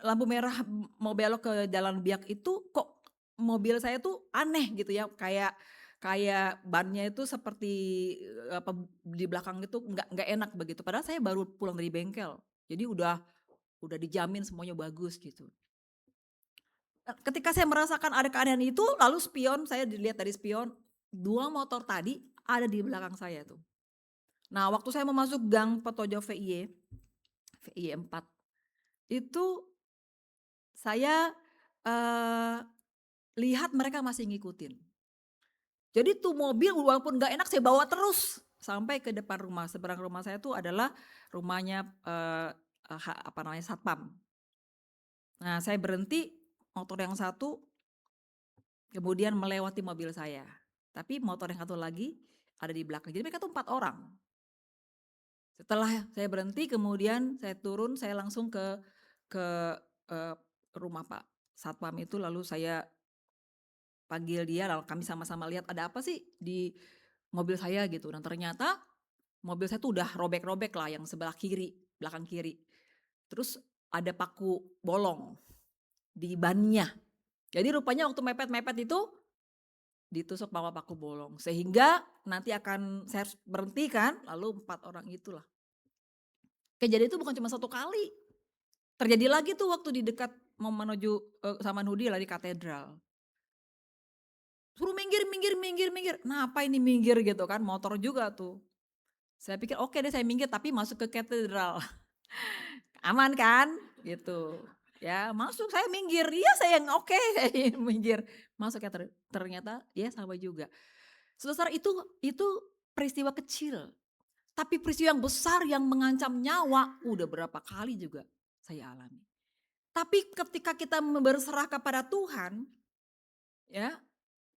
lampu merah mau belok ke jalan biak itu kok mobil saya tuh aneh gitu ya, kayak kayak bannya itu seperti, apa, di belakang itu nggak enak begitu, padahal saya baru pulang dari bengkel. Jadi udah dijamin semuanya bagus gitu. Ketika saya merasakan ada keadaan itu, lalu spion, saya dilihat dari spion, 2 motor tadi ada di belakang saya tuh. Nah, waktu saya mau masuk gang Petojo VIY 4, itu saya, eee, lihat mereka masih ngikutin. Jadi tuh mobil walaupun nggak enak saya bawa terus sampai ke depan rumah. Seberang rumah saya tuh adalah rumahnya, apa namanya, satpam. Nah, saya berhenti, motor yang satu kemudian melewati mobil saya. Tapi motor yang satu lagi ada di belakang. Jadi mereka tuh 4 orang. Setelah saya berhenti kemudian saya turun, saya langsung ke, eee, rumah Pak Satpam itu, lalu saya panggil dia, lalu kami sama-sama lihat ada apa sih di mobil saya gitu. Dan ternyata mobil saya tuh udah robek-robek lah yang sebelah kiri, belakang kiri. Terus ada paku bolong di bannya. Jadi rupanya waktu mepet-mepet itu ditusuk sama paku bolong. Sehingga nanti saya harus berhenti kan, lalu 4 orang itulah. Kejadian itu bukan cuma 1 kali, terjadi lagi tuh waktu di dekat mau menuju, Samanhudi lah di katedral. Suruh minggir minggir minggir minggir, "Kenapa ini minggir?" gitu kan, motor juga tuh. Saya pikir, "Oke deh saya minggir tapi masuk ke katedral." Aman kan? Gitu. Ya masuk, saya minggir, iya saya yang oke, saya minggir. Masuk ternyata ya sama juga. Saudara itu peristiwa kecil, tapi peristiwa yang besar yang mengancam nyawa udah berapa kali juga saya alami. Tapi ketika kita berserah kepada Tuhan, ya,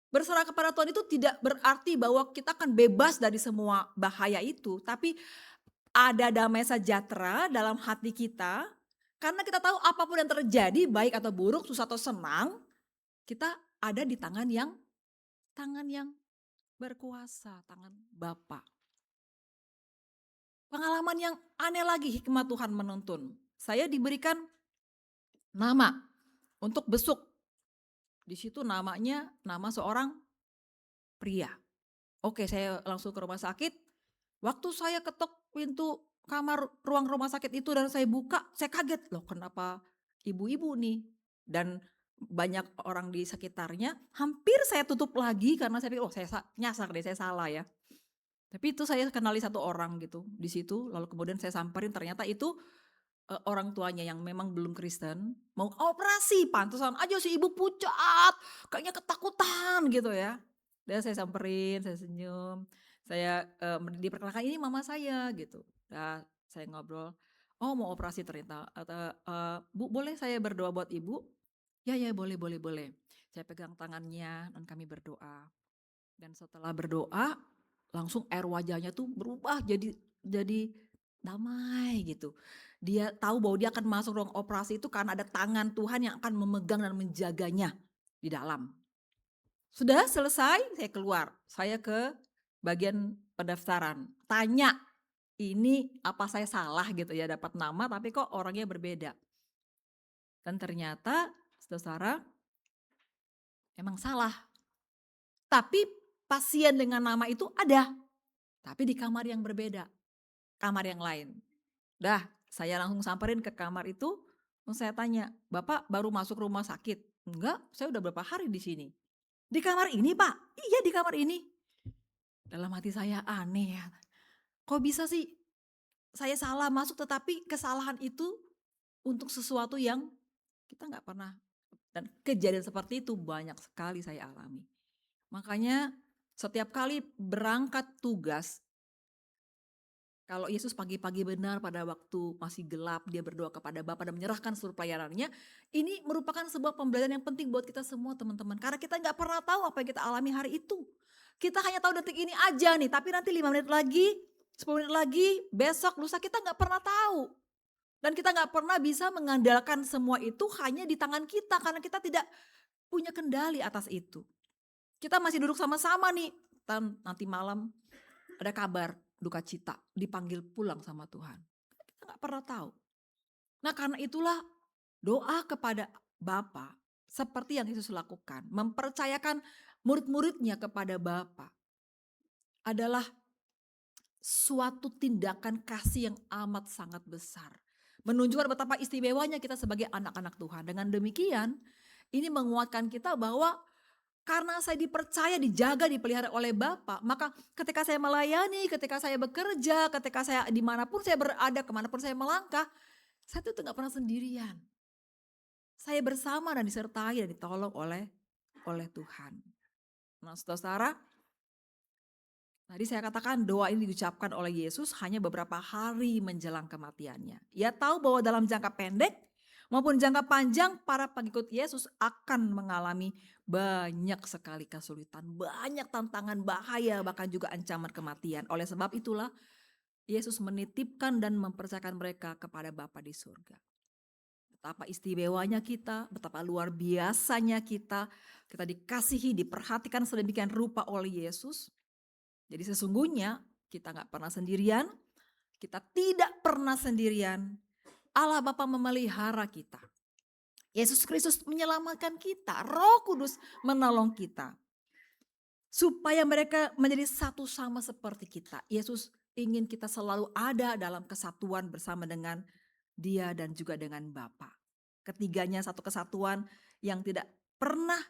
berserah kepada Tuhan itu tidak berarti bahwa kita akan bebas dari semua bahaya itu, tapi ada damai sejahtera dalam hati kita, karena kita tahu apapun yang terjadi baik atau buruk, susah atau senang, kita ada di tangan yang berkuasa, tangan Bapa. Pengalaman yang aneh lagi hikmat Tuhan menuntun. Saya diberikan nama untuk besuk. Di situ namanya nama seorang pria. Oke, saya langsung ke rumah sakit. Waktu saya ketok pintu ruang rumah sakit itu dan saya buka, saya kaget. Loh kenapa ibu-ibu nih? Dan banyak orang di sekitarnya, hampir saya tutup lagi karena saya pikir, oh saya nyasar deh, saya salah ya. Tapi itu saya kenali satu orang gitu di situ, lalu kemudian saya samperin, ternyata itu orang tuanya yang memang belum Kristen, mau operasi, pantesan aja si ibu pucat, kayaknya ketakutan gitu ya. Dan saya samperin, saya senyum, saya diperkenalkan ini mama saya gitu. Nah, saya ngobrol, oh mau operasi ternyata, Bu boleh saya berdoa buat ibu? Ya ya boleh boleh boleh. Saya pegang tangannya dan kami berdoa. Dan setelah berdoa, langsung air wajahnya tuh berubah jadi damai gitu. Dia tahu bahwa dia akan masuk ruang operasi itu karena ada tangan Tuhan yang akan memegang dan menjaganya di dalam. Sudah selesai, saya keluar. Saya ke bagian pendaftaran. Tanya, ini apa saya salah gitu ya dapat nama tapi kok orangnya berbeda. Dan ternyata saudara emang salah. Tapi pasien dengan nama itu ada, tapi di kamar yang berbeda, kamar yang lain. Dah, saya langsung samperin ke kamar itu, terus saya tanya, "Bapak baru masuk rumah sakit?" "Enggak, saya udah berapa hari di sini." "Di kamar ini, Pak?" "Iya, di kamar ini." Dalam hati saya aneh ya, kok bisa sih saya salah masuk tetapi kesalahan itu untuk sesuatu yang kita nggak pernah, dan kejadian seperti itu banyak sekali saya alami. Makanya setiap kali berangkat tugas, kalau Yesus pagi-pagi benar pada waktu masih gelap, dia berdoa kepada Bapa dan menyerahkan seluruh pelayanannya. Ini merupakan sebuah pembelajaran yang penting buat kita semua teman-teman. Karena kita nggak pernah tahu apa yang kita alami hari itu. Kita hanya tahu detik ini aja nih, tapi nanti 5 menit lagi, 10 menit lagi, besok, lusa kita nggak pernah tahu. Dan kita nggak pernah bisa mengandalkan semua itu hanya di tangan kita karena kita tidak punya kendali atas itu. Kita masih duduk sama-sama nih, nanti malam ada kabar duka cita, dipanggil pulang sama Tuhan. Kita nggak pernah tahu. Nah karena itulah Doa kepada Bapa seperti yang Yesus lakukan, mempercayakan murid-muridnya kepada Bapa adalah suatu tindakan kasih yang amat sangat besar. Menunjukkan betapa istimewanya kita sebagai anak-anak Tuhan. Dengan demikian, ini menguatkan kita bahwa karena saya dipercaya, dijaga, dipelihara oleh Bapa, maka ketika saya melayani, ketika saya bekerja, ketika saya dimanapun saya berada, kemanapun saya melangkah, saya itu nggak pernah sendirian. Saya bersama dan disertai dan ditolong oleh Tuhan. Nah, saudara, tadi saya katakan doa ini diucapkan oleh Yesus hanya beberapa hari menjelang kematiannya. Ia tahu bahwa dalam jangka pendek maupun jangka panjang para pengikut Yesus akan mengalami banyak sekali kesulitan, banyak tantangan, bahaya, bahkan juga ancaman kematian. Oleh sebab itulah Yesus menitipkan dan mempercayakan mereka kepada Bapa di surga. Betapa istimewanya kita, betapa luar biasanya kita dikasihi, diperhatikan sedemikian rupa oleh Yesus. Jadi sesungguhnya kita gak pernah sendirian, kita tidak pernah sendirian. Allah Bapa memelihara kita. Yesus Kristus menyelamatkan kita, Roh Kudus menolong kita. Supaya mereka menjadi satu sama seperti kita. Yesus ingin kita selalu ada dalam kesatuan bersama dengan Dia dan juga dengan Bapa. Ketiganya satu kesatuan yang tidak pernah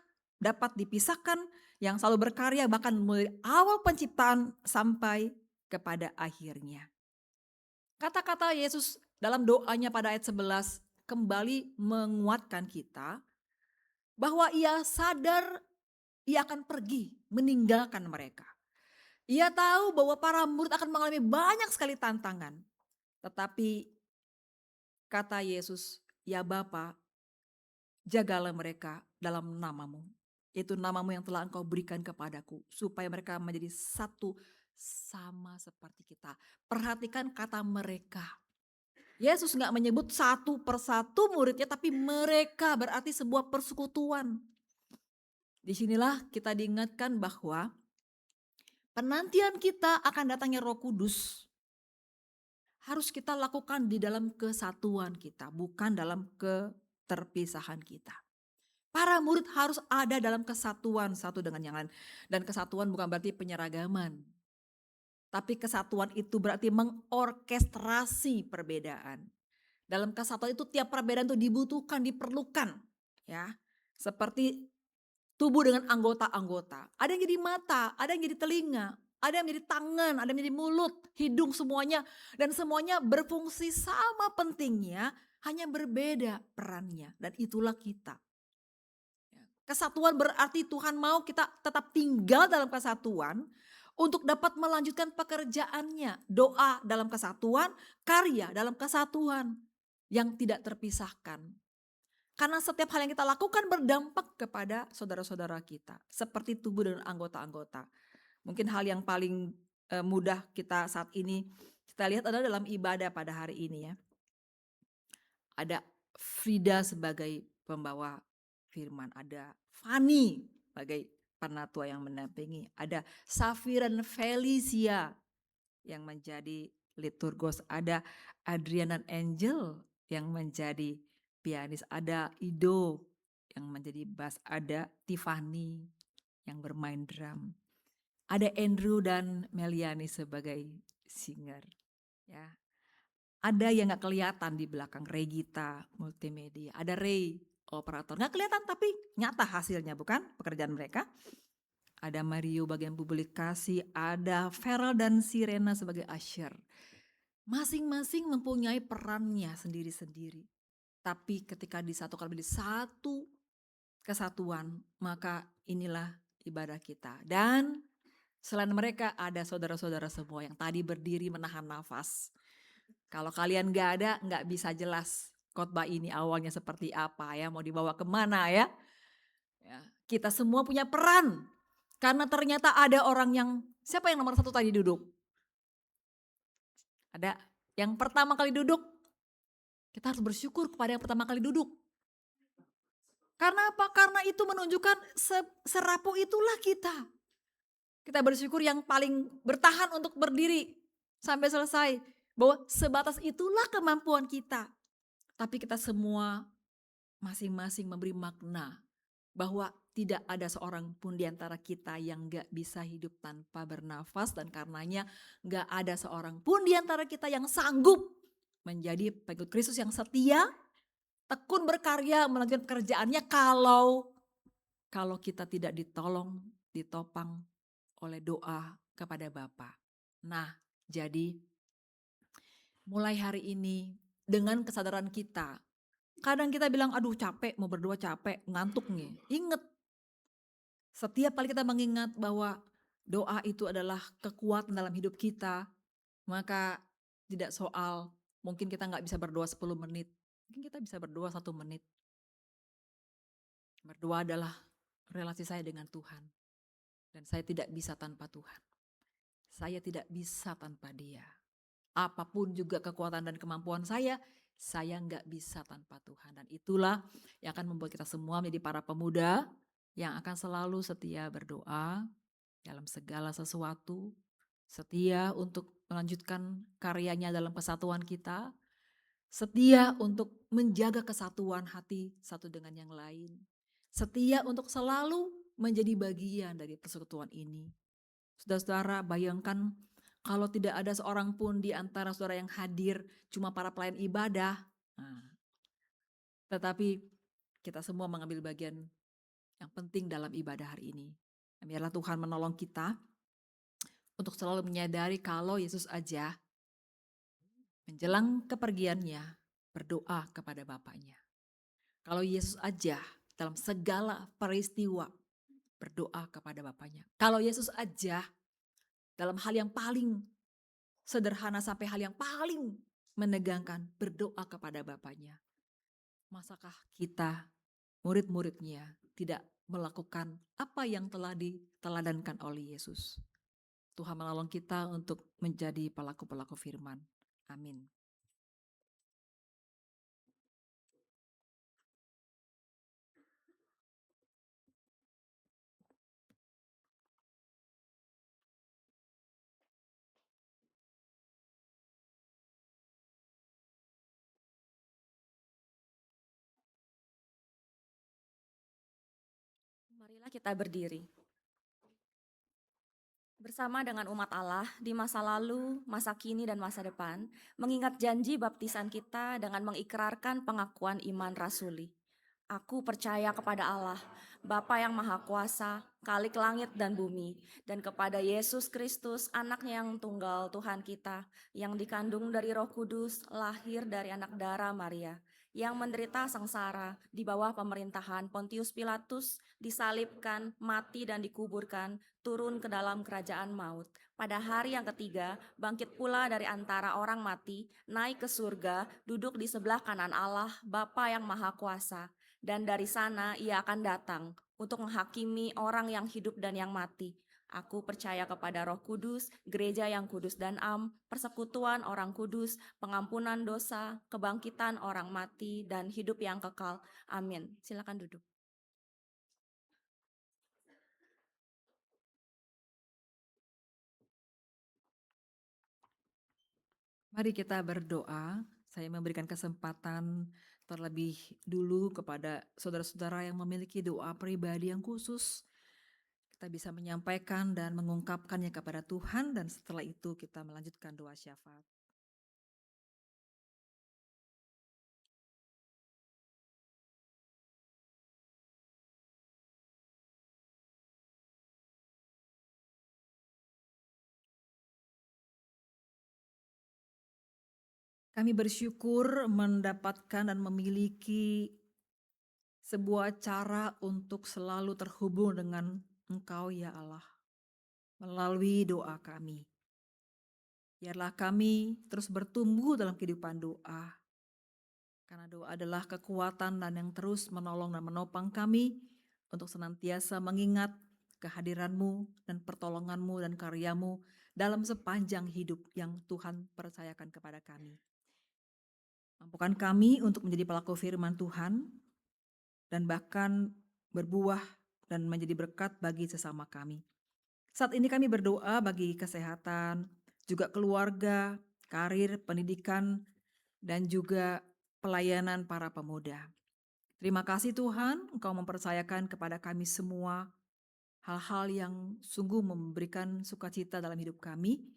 dapat dipisahkan, yang selalu berkarya bahkan mulai awal penciptaan sampai kepada akhirnya. Kata-kata Yesus dalam doanya pada ayat 11 kembali menguatkan kita bahwa ia sadar ia akan pergi meninggalkan mereka. Ia tahu bahwa para murid akan mengalami banyak sekali tantangan. Tetapi kata Yesus, ya Bapa, jagalah mereka dalam namamu. Itu namamu yang telah engkau berikan kepadaku. Supaya mereka menjadi satu sama seperti kita. Perhatikan kata mereka. Yesus gak menyebut satu persatu muridnya, tapi mereka berarti sebuah persekutuan. Disinilah kita diingatkan bahwa penantian kita akan datangnya Roh Kudus harus kita lakukan di dalam kesatuan kita, bukan dalam keterpisahan kita. Para murid harus ada dalam kesatuan satu dengan yang lain. Dan kesatuan bukan berarti penyeragaman. Tapi kesatuan itu berarti mengorkestrasi perbedaan. Dalam kesatuan itu tiap perbedaan itu dibutuhkan, diperlukan. Ya, seperti tubuh dengan anggota-anggota. Ada yang jadi mata, ada yang jadi telinga, ada yang menjadi tangan, ada yang menjadi mulut, hidung semuanya. Dan semuanya berfungsi sama pentingnya, hanya berbeda perannya. Dan itulah kita. Kesatuan berarti Tuhan mau kita tetap tinggal dalam kesatuan untuk dapat melanjutkan pekerjaannya. Doa dalam kesatuan, karya dalam kesatuan yang tidak terpisahkan. Karena setiap hal yang kita lakukan berdampak kepada saudara-saudara kita. Seperti tubuh dan anggota-anggota. Mungkin hal yang paling mudah kita saat ini kita lihat adalah dalam ibadah pada hari ini ya. Ada Frida sebagai pembawa firman, ada Fani sebagai penatua yang mendampingi, ada Safira dan Felicia yang menjadi liturgos, ada Adriana dan Angel yang menjadi pianis, ada Ido yang menjadi bass, ada Tiffany yang bermain drum, ada Andrew dan Meliani sebagai singer, ya. Ada yang gak kelihatan di belakang, Regita multimedia, ada Ray operator, gak kelihatan tapi nyata hasilnya, bukan pekerjaan mereka. Ada Mario bagian publikasi, ada Feral dan Sirena sebagai usher. Masing-masing mempunyai perannya sendiri-sendiri. Tapi ketika disatukan menjadi satu kesatuan, maka inilah ibadah kita. Dan selain mereka ada saudara-saudara semua yang tadi berdiri menahan nafas. Kalau kalian gak ada, gak bisa jelas khotbah ini awalnya seperti apa ya, mau dibawa kemana ya. Kita semua punya peran. Karena ternyata ada orang yang, siapa yang nomor 1 tadi duduk? Ada yang pertama kali duduk. Kita harus bersyukur kepada yang pertama kali duduk. Karena apa? Karena itu menunjukkan serapuh itulah kita. Kita bersyukur yang paling bertahan untuk berdiri sampai selesai. Bahwa sebatas itulah kemampuan kita. Tapi kita semua masing-masing memberi makna bahwa tidak ada seorang pun di antara kita yang gak bisa hidup tanpa bernafas, dan karenanya gak ada seorang pun di antara kita yang sanggup menjadi pengikut Kristus yang setia, tekun berkarya, melanjutkan pekerjaannya kalau kita tidak ditolong, ditopang oleh doa kepada Bapa. Nah, jadi mulai hari ini dengan kesadaran kita, kadang kita bilang aduh capek, mau berdoa capek, ngantuk nih. Ingat, setiap kali kita mengingat bahwa doa itu adalah kekuatan dalam hidup kita, maka tidak soal mungkin kita nggak bisa berdoa 10 menit, mungkin kita bisa berdoa 1 menit. Berdoa adalah relasi saya dengan Tuhan, dan saya tidak bisa tanpa Tuhan. Saya tidak bisa tanpa Dia. Apapun juga kekuatan dan kemampuan saya nggak bisa tanpa Tuhan. Dan itulah yang akan membuat kita semua menjadi para pemuda yang akan selalu setia berdoa dalam segala sesuatu, setia untuk melanjutkan karyanya dalam kesatuan kita, setia untuk menjaga kesatuan hati satu dengan yang lain, setia untuk selalu menjadi bagian dari persekutuan ini. Saudara-saudara, bayangkan kalau tidak ada seorang pun di antara saudara yang hadir, cuma para pelayan ibadah. Nah, tetapi kita semua mengambil bagian yang penting dalam ibadah hari ini. Dan biarlah Tuhan menolong kita untuk selalu menyadari kalau Yesus aja menjelang kepergiannya berdoa kepada Bapaknya. Kalau Yesus aja dalam segala peristiwa berdoa kepada Bapaknya. Kalau Yesus aja dalam hal yang paling sederhana sampai hal yang paling menegangkan berdoa kepada Bapaknya. Masakah kita murid-muridnya tidak melakukan apa yang telah diteladankan oleh Yesus? Tuhan menolong kita untuk menjadi pelaku-pelaku firman. Amin. Marilah kita berdiri. Bersama dengan umat Allah di masa lalu, masa kini, dan masa depan, mengingat janji baptisan kita dengan mengikrarkan pengakuan iman rasuli. Aku percaya kepada Allah, Bapa yang Maha Kuasa, Khalik langit dan bumi, dan kepada Yesus Kristus, anaknya yang tunggal Tuhan kita, yang dikandung dari Roh Kudus, lahir dari anak darah Maria, yang menderita sengsara di bawah pemerintahan Pontius Pilatus, disalibkan, mati dan dikuburkan, turun ke dalam kerajaan maut. Pada hari yang ketiga, bangkit pula dari antara orang mati, naik ke surga, duduk di sebelah kanan Allah, Bapa yang Maha Kuasa. Dan dari sana ia akan datang untuk menghakimi orang yang hidup dan yang mati. Aku percaya kepada Roh Kudus, gereja yang kudus dan am, persekutuan orang kudus, pengampunan dosa, kebangkitan orang mati, dan hidup yang kekal. Amin. Silakan duduk. Mari kita berdoa. Saya memberikan kesempatan terlebih dulu kepada saudara-saudara yang memiliki doa pribadi yang khusus. Kita bisa menyampaikan dan mengungkapkannya kepada Tuhan, dan setelah itu kita melanjutkan doa syafaat. Kami bersyukur mendapatkan dan memiliki sebuah cara untuk selalu terhubung dengan Engkau ya Allah, melalui doa kami. Biarlah kami terus bertumbuh dalam kehidupan doa, karena doa adalah kekuatan dan yang terus menolong dan menopang kami untuk senantiasa mengingat kehadiran-Mu dan pertolongan-Mu dan karya-Mu dalam sepanjang hidup yang Tuhan percayakan kepada kami. Mampukan kami untuk menjadi pelaku firman Tuhan dan bahkan berbuah dan menjadi berkat bagi sesama kami. Saat ini kami berdoa bagi kesehatan, juga keluarga, karir, pendidikan, dan juga pelayanan para pemuda. Terima kasih Tuhan, Engkau mempercayakan kepada kami semua hal-hal yang sungguh memberikan sukacita dalam hidup kami.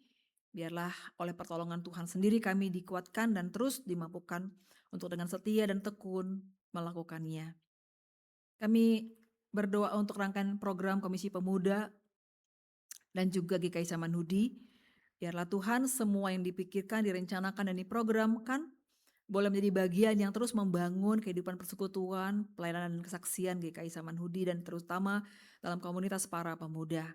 Biarlah oleh pertolongan Tuhan sendiri kami dikuatkan dan terus dimampukan untuk dengan setia dan tekun melakukannya. Kami berdoa untuk rangkaian program Komisi Pemuda dan juga GKI Samanhudi. Biarlah Tuhan semua yang dipikirkan, direncanakan dan diprogramkan boleh menjadi bagian yang terus membangun kehidupan persekutuan, pelayanan dan kesaksian GKI Samanhudi dan terutama dalam komunitas para pemuda.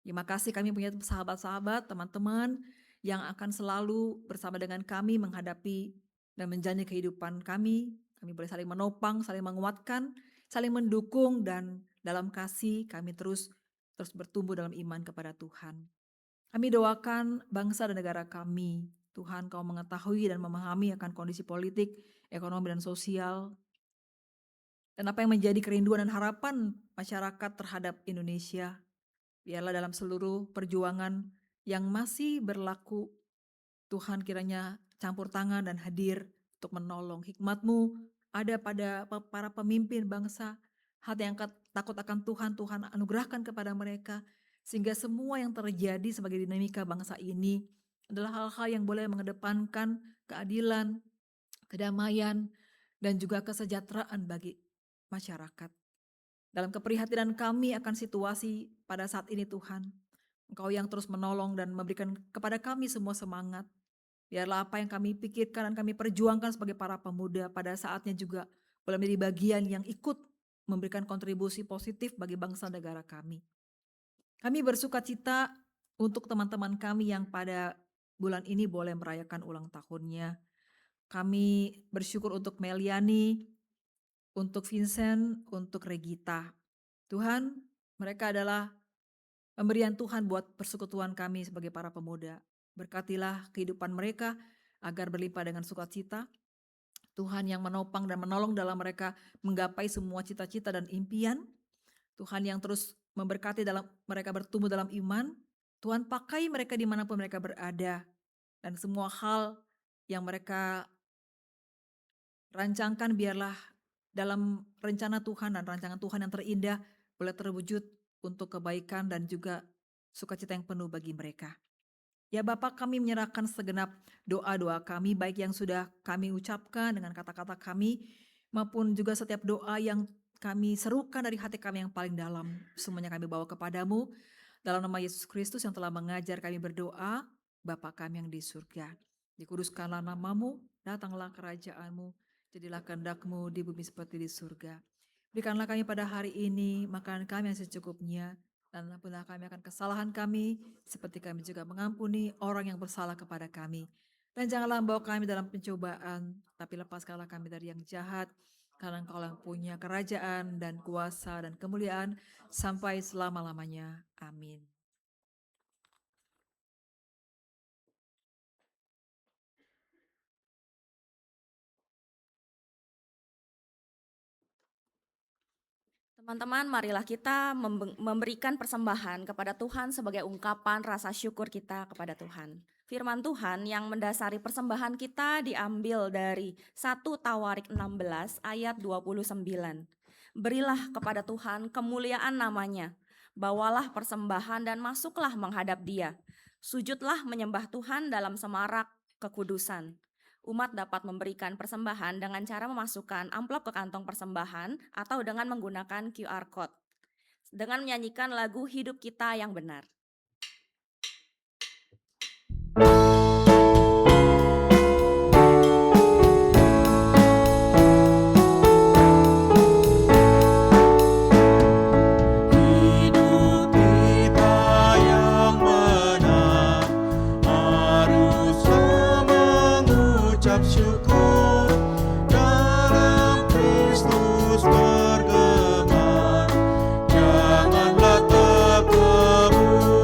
Terima kasih kami punya sahabat-sahabat, teman-teman yang akan selalu bersama dengan kami menghadapi dan menjalani kehidupan kami. Kami boleh saling menopang, saling menguatkan, saling mendukung dan dalam kasih kami terus bertumbuh dalam iman kepada Tuhan. Kami doakan bangsa dan negara kami. Tuhan, Kau mengetahui dan memahami akan kondisi politik, ekonomi dan sosial. Dan apa yang menjadi kerinduan dan harapan masyarakat terhadap Indonesia. Biarlah dalam seluruh perjuangan yang masih berlaku, Tuhan kiranya campur tangan dan hadir untuk menolong. Hikmat-Mu ada pada para pemimpin bangsa. Hati yang takut akan Tuhan, Tuhan anugerahkan kepada mereka. Sehingga semua yang terjadi sebagai dinamika bangsa ini adalah hal-hal yang boleh mengedepankan keadilan, kedamaian, dan juga kesejahteraan bagi masyarakat. Dalam keprihatinan kami akan situasi pada saat ini Tuhan, Engkau yang terus menolong dan memberikan kepada kami semua semangat. Biarlah apa yang kami pikirkan dan kami perjuangkan sebagai para pemuda pada saatnya juga boleh menjadi bagian yang ikut memberikan kontribusi positif bagi bangsa negara kami. Kami bersukacita untuk teman-teman kami yang pada bulan ini boleh merayakan ulang tahunnya. Kami bersyukur untuk Meliani, untuk Vincent, untuk Regita. Tuhan, mereka adalah pemberian Tuhan buat persekutuan kami sebagai para pemuda. Berkatilah kehidupan mereka agar berlimpah dengan sukacita. Tuhan yang menopang dan menolong dalam mereka menggapai semua cita-cita dan impian. Tuhan yang terus memberkati dalam mereka bertumbuh dalam iman. Tuhan pakai mereka dimanapun mereka berada. Dan semua hal yang mereka rancangkan biarlah dalam rencana Tuhan dan rancangan Tuhan yang terindah boleh terwujud untuk kebaikan dan juga sukacita yang penuh bagi mereka. Ya Bapak, kami menyerahkan segenap doa-doa kami, baik yang sudah kami ucapkan dengan kata-kata kami, maupun juga setiap doa yang kami serukan dari hati kami yang paling dalam. Semuanya kami bawa kepadamu, dalam nama Yesus Kristus yang telah mengajar kami berdoa, Bapa kami yang di surga. Dikuduskanlah namamu, datanglah kerajaan-Mu, jadilah kehendak-Mu di bumi seperti di surga. Berikanlah kami pada hari ini makanan kami yang secukupnya, dan ampunilah kami akan kesalahan kami, seperti kami juga mengampuni orang yang bersalah kepada kami. Dan janganlah membawa kami dalam pencobaan, tapi lepaskanlah kami dari yang jahat, karena Engkau yang punya kerajaan dan kuasa dan kemuliaan sampai selama-lamanya. Amin. Teman-teman, marilah kita memberikan persembahan kepada Tuhan sebagai ungkapan rasa syukur kita kepada Tuhan. Firman Tuhan yang mendasari persembahan kita diambil dari 1 Tawarik 16 ayat 29. Berilah kepada Tuhan kemuliaan namanya, bawalah persembahan dan masuklah menghadap Dia. Sujudlah menyembah Tuhan dalam semarak kekudusan. Umat dapat memberikan persembahan dengan cara memasukkan amplop ke kantong persembahan atau dengan menggunakan QR Code. Dengan menyanyikan lagu Hidup Kita yang Benar. Hidup kita yang benar harus mengucap syukur, dalam Kristus bergema, janganlah terkebun.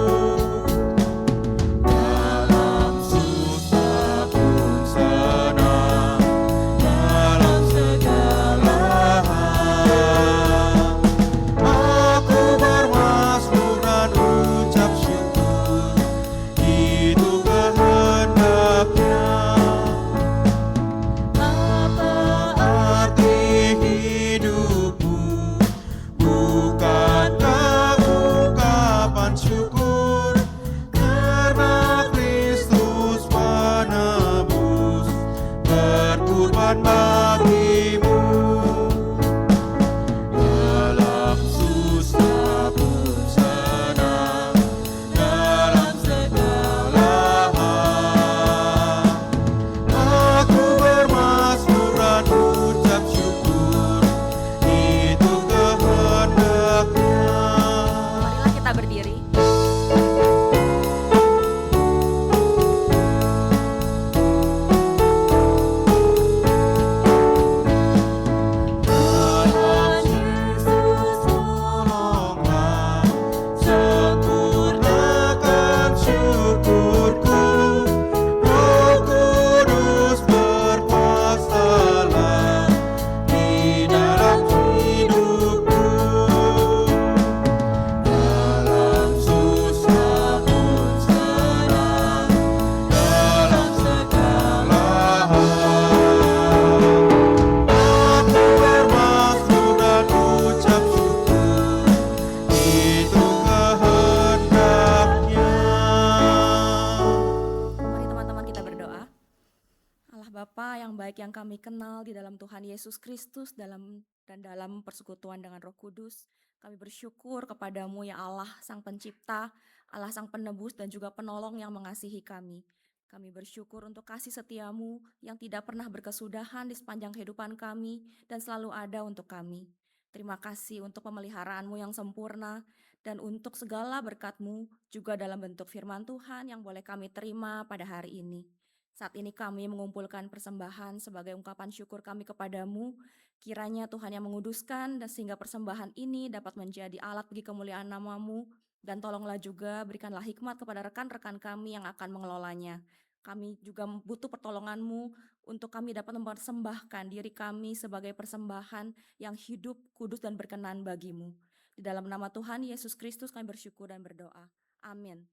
yang baik yang kami kenal di dalam Tuhan Yesus Kristus dan dalam persekutuan dengan Roh Kudus. Kami bersyukur kepadamu ya Allah Sang Pencipta, Allah Sang Penebus dan juga Penolong yang mengasihi kami. Kami bersyukur untuk kasih setiamu yang tidak pernah berkesudahan di sepanjang kehidupan kami dan selalu ada untuk kami. Terima kasih untuk pemeliharaanmu yang sempurna dan untuk segala berkat-Mu juga dalam bentuk firman Tuhan yang boleh kami terima pada hari ini. Saat ini kami mengumpulkan persembahan sebagai ungkapan syukur kami kepadamu. Kiranya Tuhan yang menguduskan dan sehingga persembahan ini dapat menjadi alat bagi kemuliaan nama-Mu. Dan tolonglah juga berikanlah hikmat kepada rekan-rekan kami yang akan mengelolanya. Kami juga butuh pertolongan-Mu untuk kami dapat mempersembahkan diri kami sebagai persembahan yang hidup, kudus, dan berkenan bagi-Mu. Di dalam nama Tuhan Yesus Kristus kami bersyukur dan berdoa. Amin.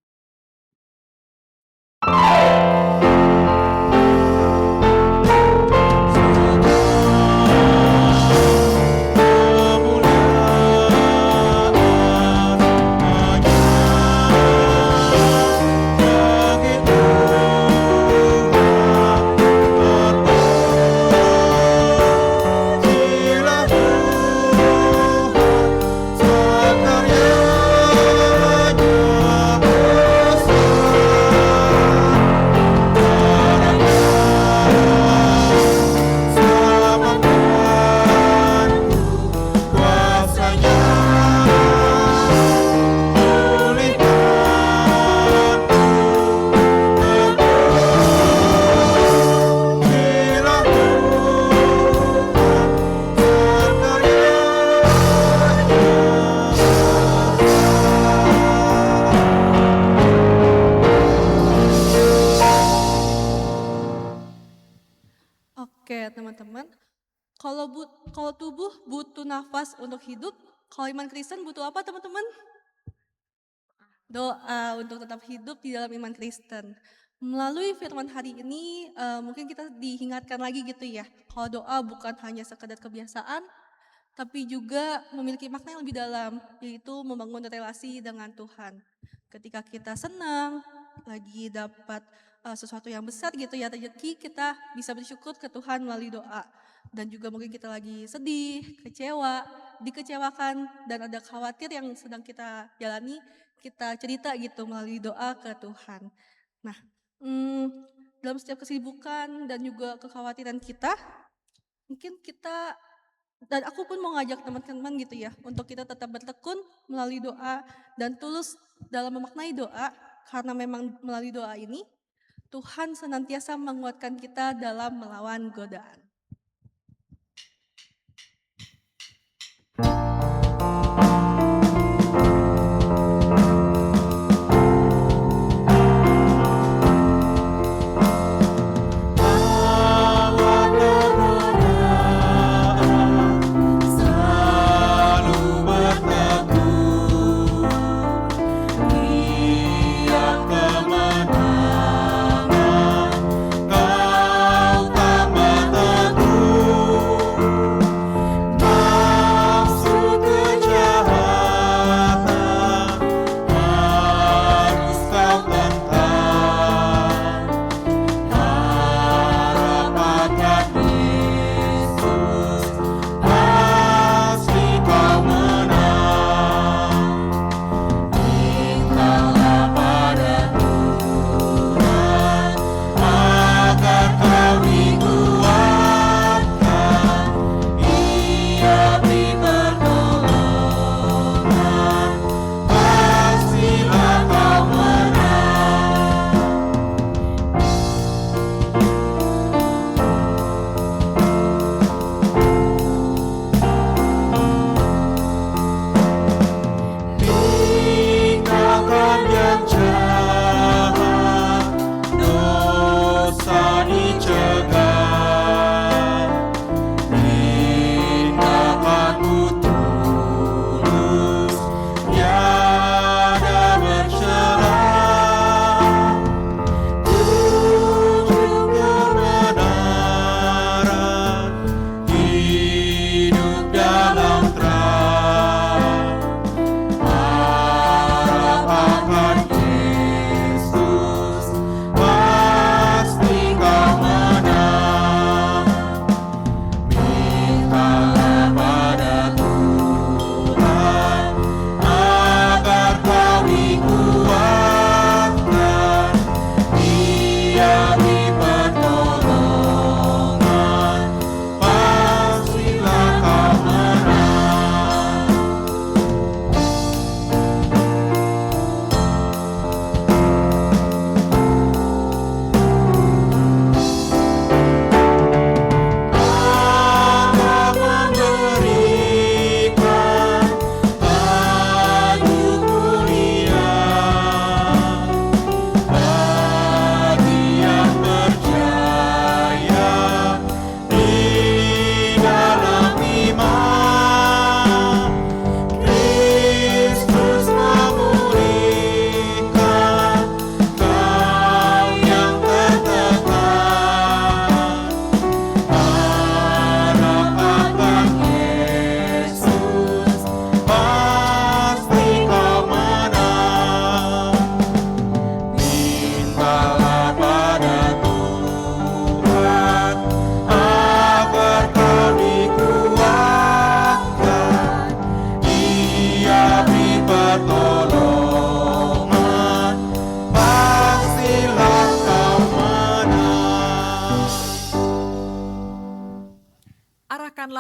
Oke, teman-teman. Kalau tubuh butuh nafas untuk hidup, kalau iman Kristen butuh apa, teman-teman? Doa untuk tetap hidup di dalam iman Kristen. Melalui firman hari ini, mungkin kita diingatkan lagi gitu ya. Kalau doa bukan hanya sekedar kebiasaan, tapi juga memiliki makna yang lebih dalam, yaitu membangun relasi dengan Tuhan. Ketika kita senang, lagi dapat sesuatu yang besar gitu ya, rezeki, kita bisa bersyukur ke Tuhan melalui doa. Dan juga mungkin kita lagi sedih, kecewa, dikecewakan, dan ada khawatir yang sedang kita jalani, kita cerita gitu melalui doa ke Tuhan. Nah, dalam setiap kesibukan dan juga kekhawatiran kita, mungkin kita, dan aku pun mau ngajak teman-teman gitu ya, untuk kita tetap bertekun melalui doa dan tulus dalam memaknai doa, karena memang melalui doa ini, Tuhan senantiasa menguatkan kita dalam melawan godaan. Kau tak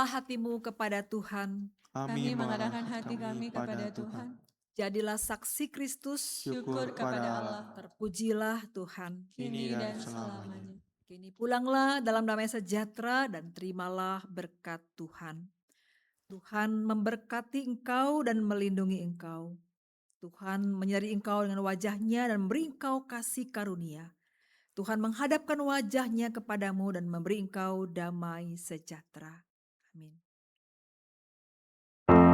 Arahkanlah hatimu kepada Tuhan. Kami mengarahkan hati kami kepada Tuhan. Jadilah saksi Kristus. Syukur kepada Allah. Terpujilah Tuhan. Kini dan selamanya. Kini pulanglah dalam damai sejahtera dan terimalah berkat Tuhan. Tuhan memberkati engkau dan melindungi engkau. Tuhan menyertai engkau dengan wajahnya dan memberi engkau kasih karunia. Tuhan menghadapkan wajahnya kepadamu dan memberi engkau damai sejahtera. Amin. Amin.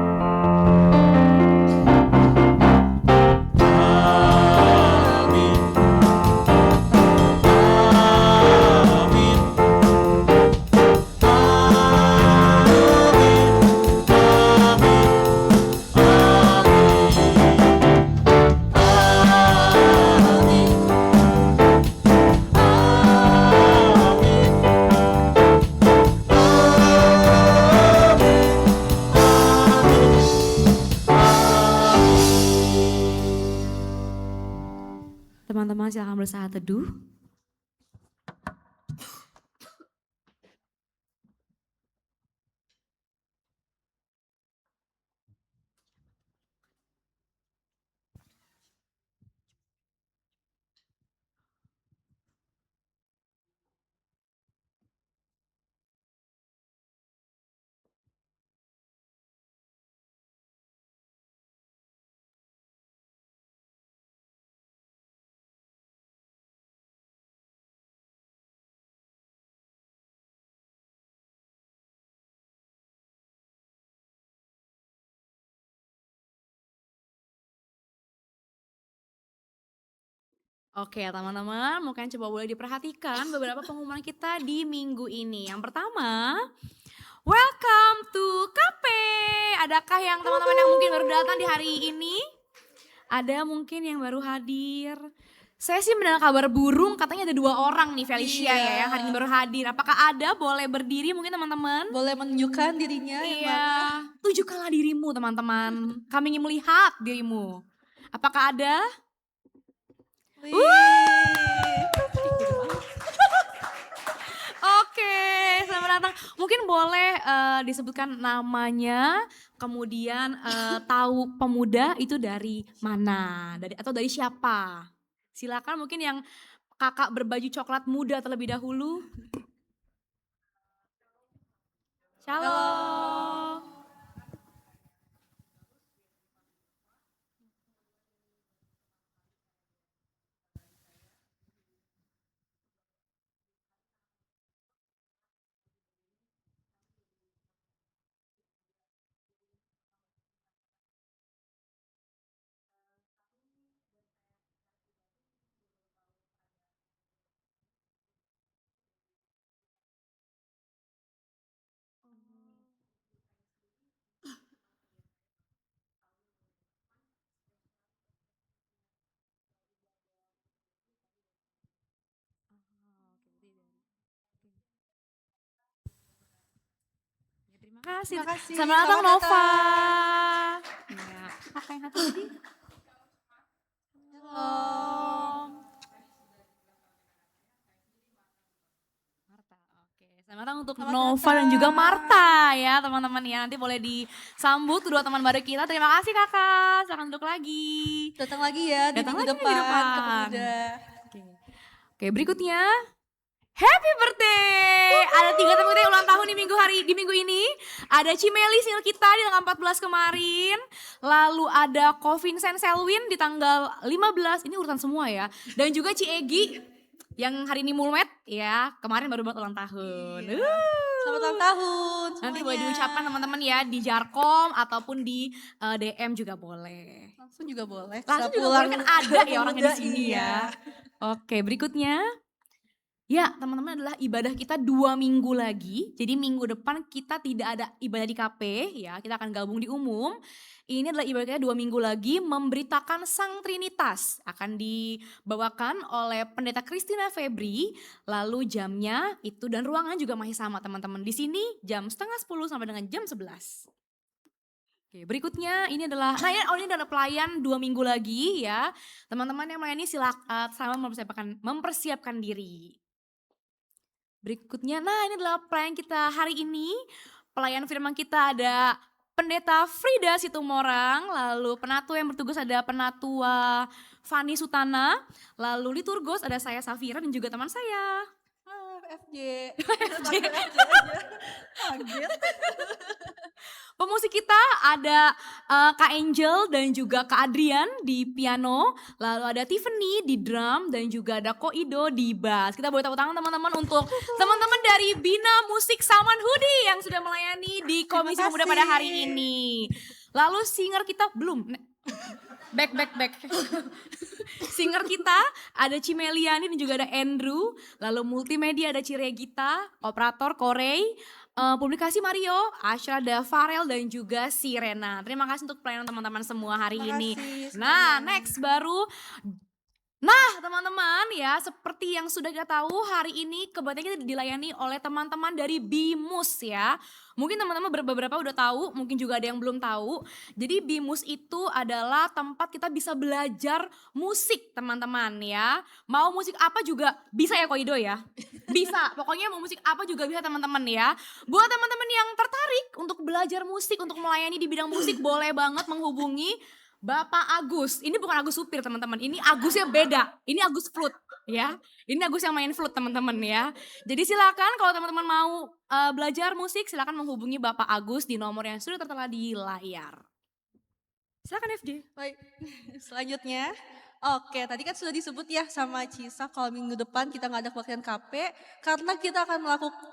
Amin. Teman-teman silakan bersaat teduh. Oke teman-teman, mungkin coba boleh diperhatikan beberapa pengumuman kita di minggu ini. Yang pertama, welcome to Cafe. Adakah yang teman-teman yang mungkin baru datang di hari ini? Ada mungkin yang baru hadir. Saya sih mendengar kabar burung, katanya ada 2 orang nih Felicia ya yang hari ini baru hadir. Apakah ada? Boleh berdiri mungkin teman-teman? Boleh menunjukkan dirinya yang mana? Iya, tunjukkanlah dirimu teman-teman. Kami ingin melihat dirimu. Apakah ada? Wih. Oke, selamat datang. Mungkin boleh disebutkan namanya, kemudian tahu pemuda itu dari mana, atau dari siapa? Silakan mungkin yang kakak berbaju coklat muda terlebih dahulu. Shalom. Terima kasih. Terima kasih. Selamat datang Selamat Nova. Ya, kakak yang satu lagi. Shalom. Marta, oke. Selamat datang untuk Selamat Nova dan datang. juga Marta ya teman-teman ya. Nanti boleh disambut kedua teman baru kita. Terima kasih kakak. Silakan duduk lagi. Datang lagi ya di Datang minggu lagi minggu depan ke depan. pemuda. Oke, berikutnya. Happy birthday! Ada 3 teman kita yang ulang tahun di minggu ini. Ada Cimeli single kita di tanggal 14 kemarin. Lalu ada Ko Vincent Selwyn di tanggal 15. Ini urutan semua ya. Dan juga Ci Egi yang hari ini mulmet ya. Kemarin baru buat ulang tahun. Iya. Selamat ulang tahun Nanti semuanya. boleh diucapkan teman-teman ya di Jarkom ataupun di DM juga boleh. Langsung juga boleh. Langsung Setelah juga boleh, kan ada ya orangnya di pemuda, sini iya. ya. Oke, berikutnya. Ya, teman-teman adalah ibadah kita 2 minggu lagi. Jadi minggu depan kita tidak ada ibadah di KP ya. Kita akan gabung di umum. Ini adalah ibadah kita 2 minggu lagi memberitakan Sang Trinitas. Akan dibawakan oleh Pendeta Christina Febri. Lalu jamnya itu dan ruangan juga masih sama teman-teman. Di sini jam 9:30 sampai dengan jam 11. Oke, berikutnya ini adalah, ini adalah pelayan 2 minggu lagi ya. Teman-teman yang melayani silakan sama mempersiapkan diri. Berikutnya, nah ini adalah pelayan kita hari ini. pelayan firman kita ada Pendeta Frida Situmorang, lalu penatua yang bertugas ada Penatua Fani Sutana, lalu liturgos ada saya Safira dan juga teman saya. FJ. Panggil FJ aja. Kaget. Pemusik kita ada Kak Angel dan juga Kak Adrian di piano, lalu ada Tiffany di drum dan juga ada Ko Ido di bass. Kita boleh tepuk tangan teman-teman untuk teman-teman dari Bina Musik Saman Hudi yang sudah melayani di Komisi Terima Pemuda pada hari kasih. ini. Lalu singer kita belum. Back. Singer kita ada Cimeliani dan juga ada Andrew. Lalu multimedia ada Ciregita, operator Korey, publikasi Mario, Ashra, ada Farel dan juga Sirena. Terima kasih untuk pelayanan teman-teman semua hari Terima ini. kasih Nah, semuanya. next baru. Nah teman-teman ya, seperti yang sudah kita tahu hari ini kebetulan kita dilayani oleh teman-teman dari BIMUS ya. Mungkin teman-teman beberapa udah tahu, mungkin juga ada yang belum tahu. Jadi BIMUS itu adalah tempat kita bisa belajar musik teman-teman ya. Mau musik apa juga bisa ya Koido ya. Bisa, pokoknya mau musik apa juga bisa teman-teman ya. Buat teman-teman yang tertarik untuk belajar musik, untuk melayani di bidang musik boleh banget menghubungi Bapak Agus. Ini bukan Agus supir teman-teman, ini Agusnya beda. Ini Agus flute ya. Ini Agus yang main flute teman-teman ya. Jadi silakan kalau teman-teman mau belajar musik silakan menghubungi Bapak Agus di nomor yang sudah tertera di layar. Silakan FJ. Baik, selanjutnya. Oke, tadi kan sudah disebut ya sama Cisa kalau minggu depan kita nggak ada kebaktian KP karena kita akan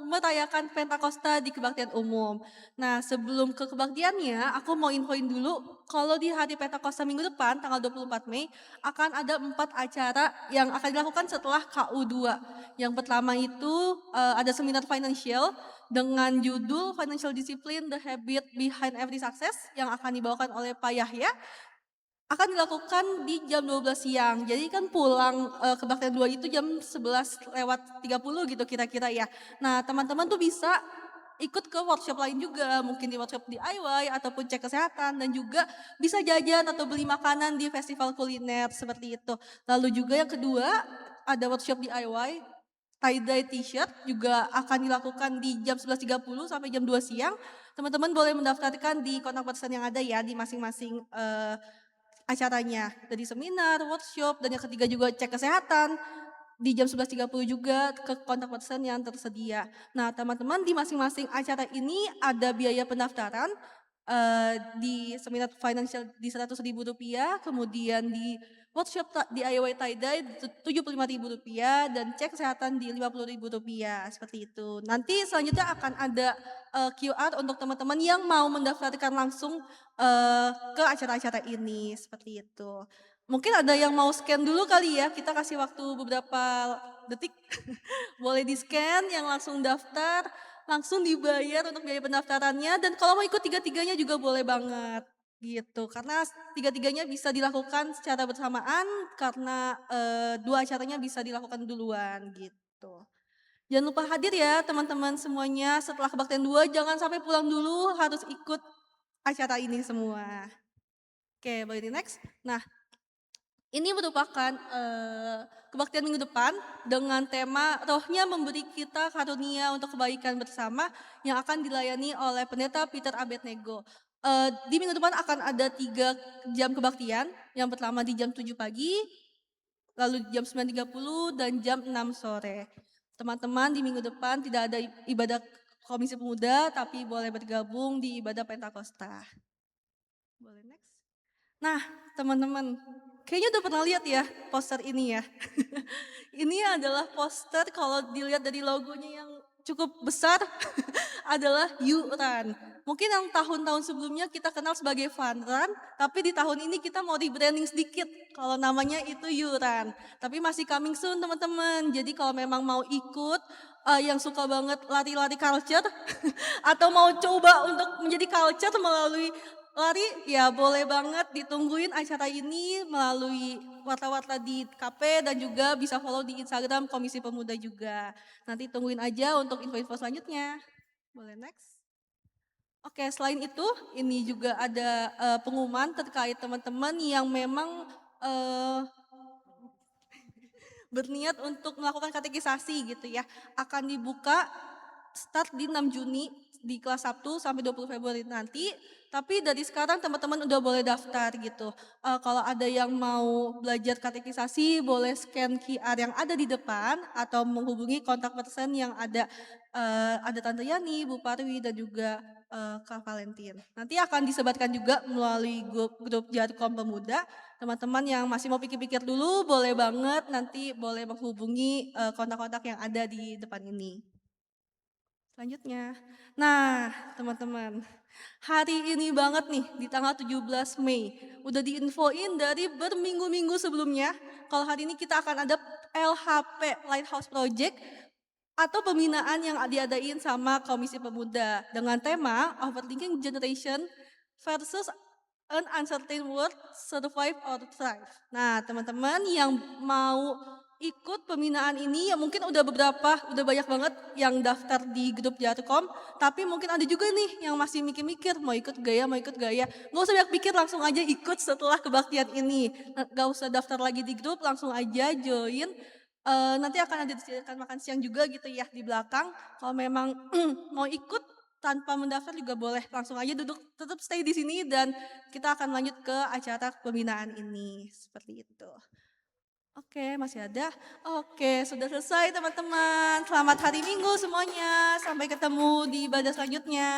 merayakan Pentakosta di kebaktian umum. Nah, sebelum ke kebaktiannya, aku mau infoin dulu kalau di hari Pentakosta minggu depan tanggal 24 Mei akan ada 4 acara yang akan dilakukan setelah KU2. Yang pertama itu ada seminar financial dengan judul Financial Discipline, The Habit Behind Every Success yang akan dibawakan oleh Pak Yahya. Akan dilakukan di jam 12 siang. Jadi kan pulang kebaktian 2 itu jam 11:30 gitu kira-kira ya. Nah teman-teman tuh bisa ikut ke workshop lain juga. Mungkin di workshop DIY ataupun cek kesehatan. Dan juga bisa jajan atau beli makanan di festival kuliner seperti itu. Lalu juga yang kedua ada workshop DIY. Tie-dye t-shirt juga akan dilakukan di jam 11:30 sampai jam 2 siang. Teman-teman boleh mendaftarkan di kontak person yang ada ya di masing-masing acaranya. Dari seminar, workshop, dan yang ketiga juga cek kesehatan. Di jam 11:30 juga ke kontak person yang tersedia. Nah teman-teman di masing-masing acara ini ada biaya pendaftaran. Di seminar financial di Rp100.000, kemudian di workshop DIY tie-dye Rp75.000 dan cek kesehatan di Rp50.000 seperti itu. Nanti selanjutnya akan ada QR untuk teman-teman yang mau mendaftarkan langsung ke acara-acara ini seperti itu. Mungkin ada yang mau scan dulu kali ya, kita kasih waktu beberapa detik. Boleh di-scan yang langsung daftar, langsung dibayar untuk biaya pendaftarannya dan kalau mau ikut tiga-tiganya juga boleh banget gitu. Karena tiga-tiganya bisa dilakukan secara bersamaan karena 2 acaranya bisa dilakukan duluan gitu. Jangan lupa hadir ya teman-teman semuanya setelah kebaktian 2 jangan sampai pulang dulu harus ikut acara ini semua. Oke, boleh di next. Nah, ini merupakan kebaktian minggu depan dengan tema rohnya memberi kita karunia untuk kebaikan bersama yang akan dilayani oleh pendeta Peter Abednego. Di minggu depan akan ada 3 jam kebaktian. Yang pertama di jam 7 pagi, lalu jam 9:30 dan jam 6 sore. Teman-teman di minggu depan tidak ada ibadah Komisi Pemuda tapi boleh bergabung di ibadah Pentakosta. Boleh next. Nah teman-teman, kayaknya udah pernah lihat ya poster ini ya. Ini adalah poster kalau dilihat dari logonya yang cukup besar adalah You Run. Mungkin yang tahun-tahun sebelumnya kita kenal sebagai Fun Run, tapi di tahun ini kita mau rebranding sedikit kalau namanya itu You Run. Tapi masih coming soon teman-teman. Jadi kalau memang mau ikut yang suka banget lari-lari culture atau mau coba untuk menjadi culture melalui lari, ya boleh banget ditungguin acara ini melalui warta-warta di KP dan juga bisa follow di Instagram Komisi Pemuda juga. Nanti tungguin aja untuk info-info selanjutnya. Boleh next. Oke, selain itu ini juga ada pengumuman terkait teman-teman yang memang berniat untuk melakukan katekisasi gitu ya. Akan dibuka start di 6 Juni di kelas Sabtu sampai 20 Februari nanti. Tapi dari sekarang teman-teman udah boleh daftar gitu. Kalau ada yang mau belajar katekisasi boleh scan QR yang ada di depan atau menghubungi kontak person yang ada Tante Yani, Bu Parwi dan juga Kak Valentin. Nanti akan disebarkan juga melalui grup Jarkom Pemuda. Teman-teman yang masih mau pikir-pikir dulu boleh banget nanti boleh menghubungi kontak-kontak yang ada di depan ini. Selanjutnya. Nah, teman-teman, hari ini banget nih di tanggal 17 Mei udah diinfoin dari berminggu-minggu sebelumnya kalau hari ini kita akan ada LHP Lighthouse Project atau pembinaan yang diadain sama Komisi Pemuda dengan tema Overthinking Generation versus An Uncertain World, Survive or Thrive. Nah, teman-teman yang mau ikut pembinaan ini ya mungkin udah banyak banget yang daftar di grup Jarkom, tapi mungkin ada juga nih yang masih mikir-mikir mau ikut gaya. Gak usah banyak pikir, langsung aja ikut setelah kebaktian ini. Gak usah daftar lagi di grup, langsung aja join. Nanti akan ada disediakan makan siang juga gitu ya di belakang. Kalau memang mau ikut tanpa mendaftar juga boleh, langsung aja duduk, tetap stay di sini dan kita akan lanjut ke acara pembinaan ini. Seperti itu. Oke, masih ada? Oke, sudah selesai teman-teman. Selamat hari Minggu semuanya. Sampai ketemu di ibadah selanjutnya.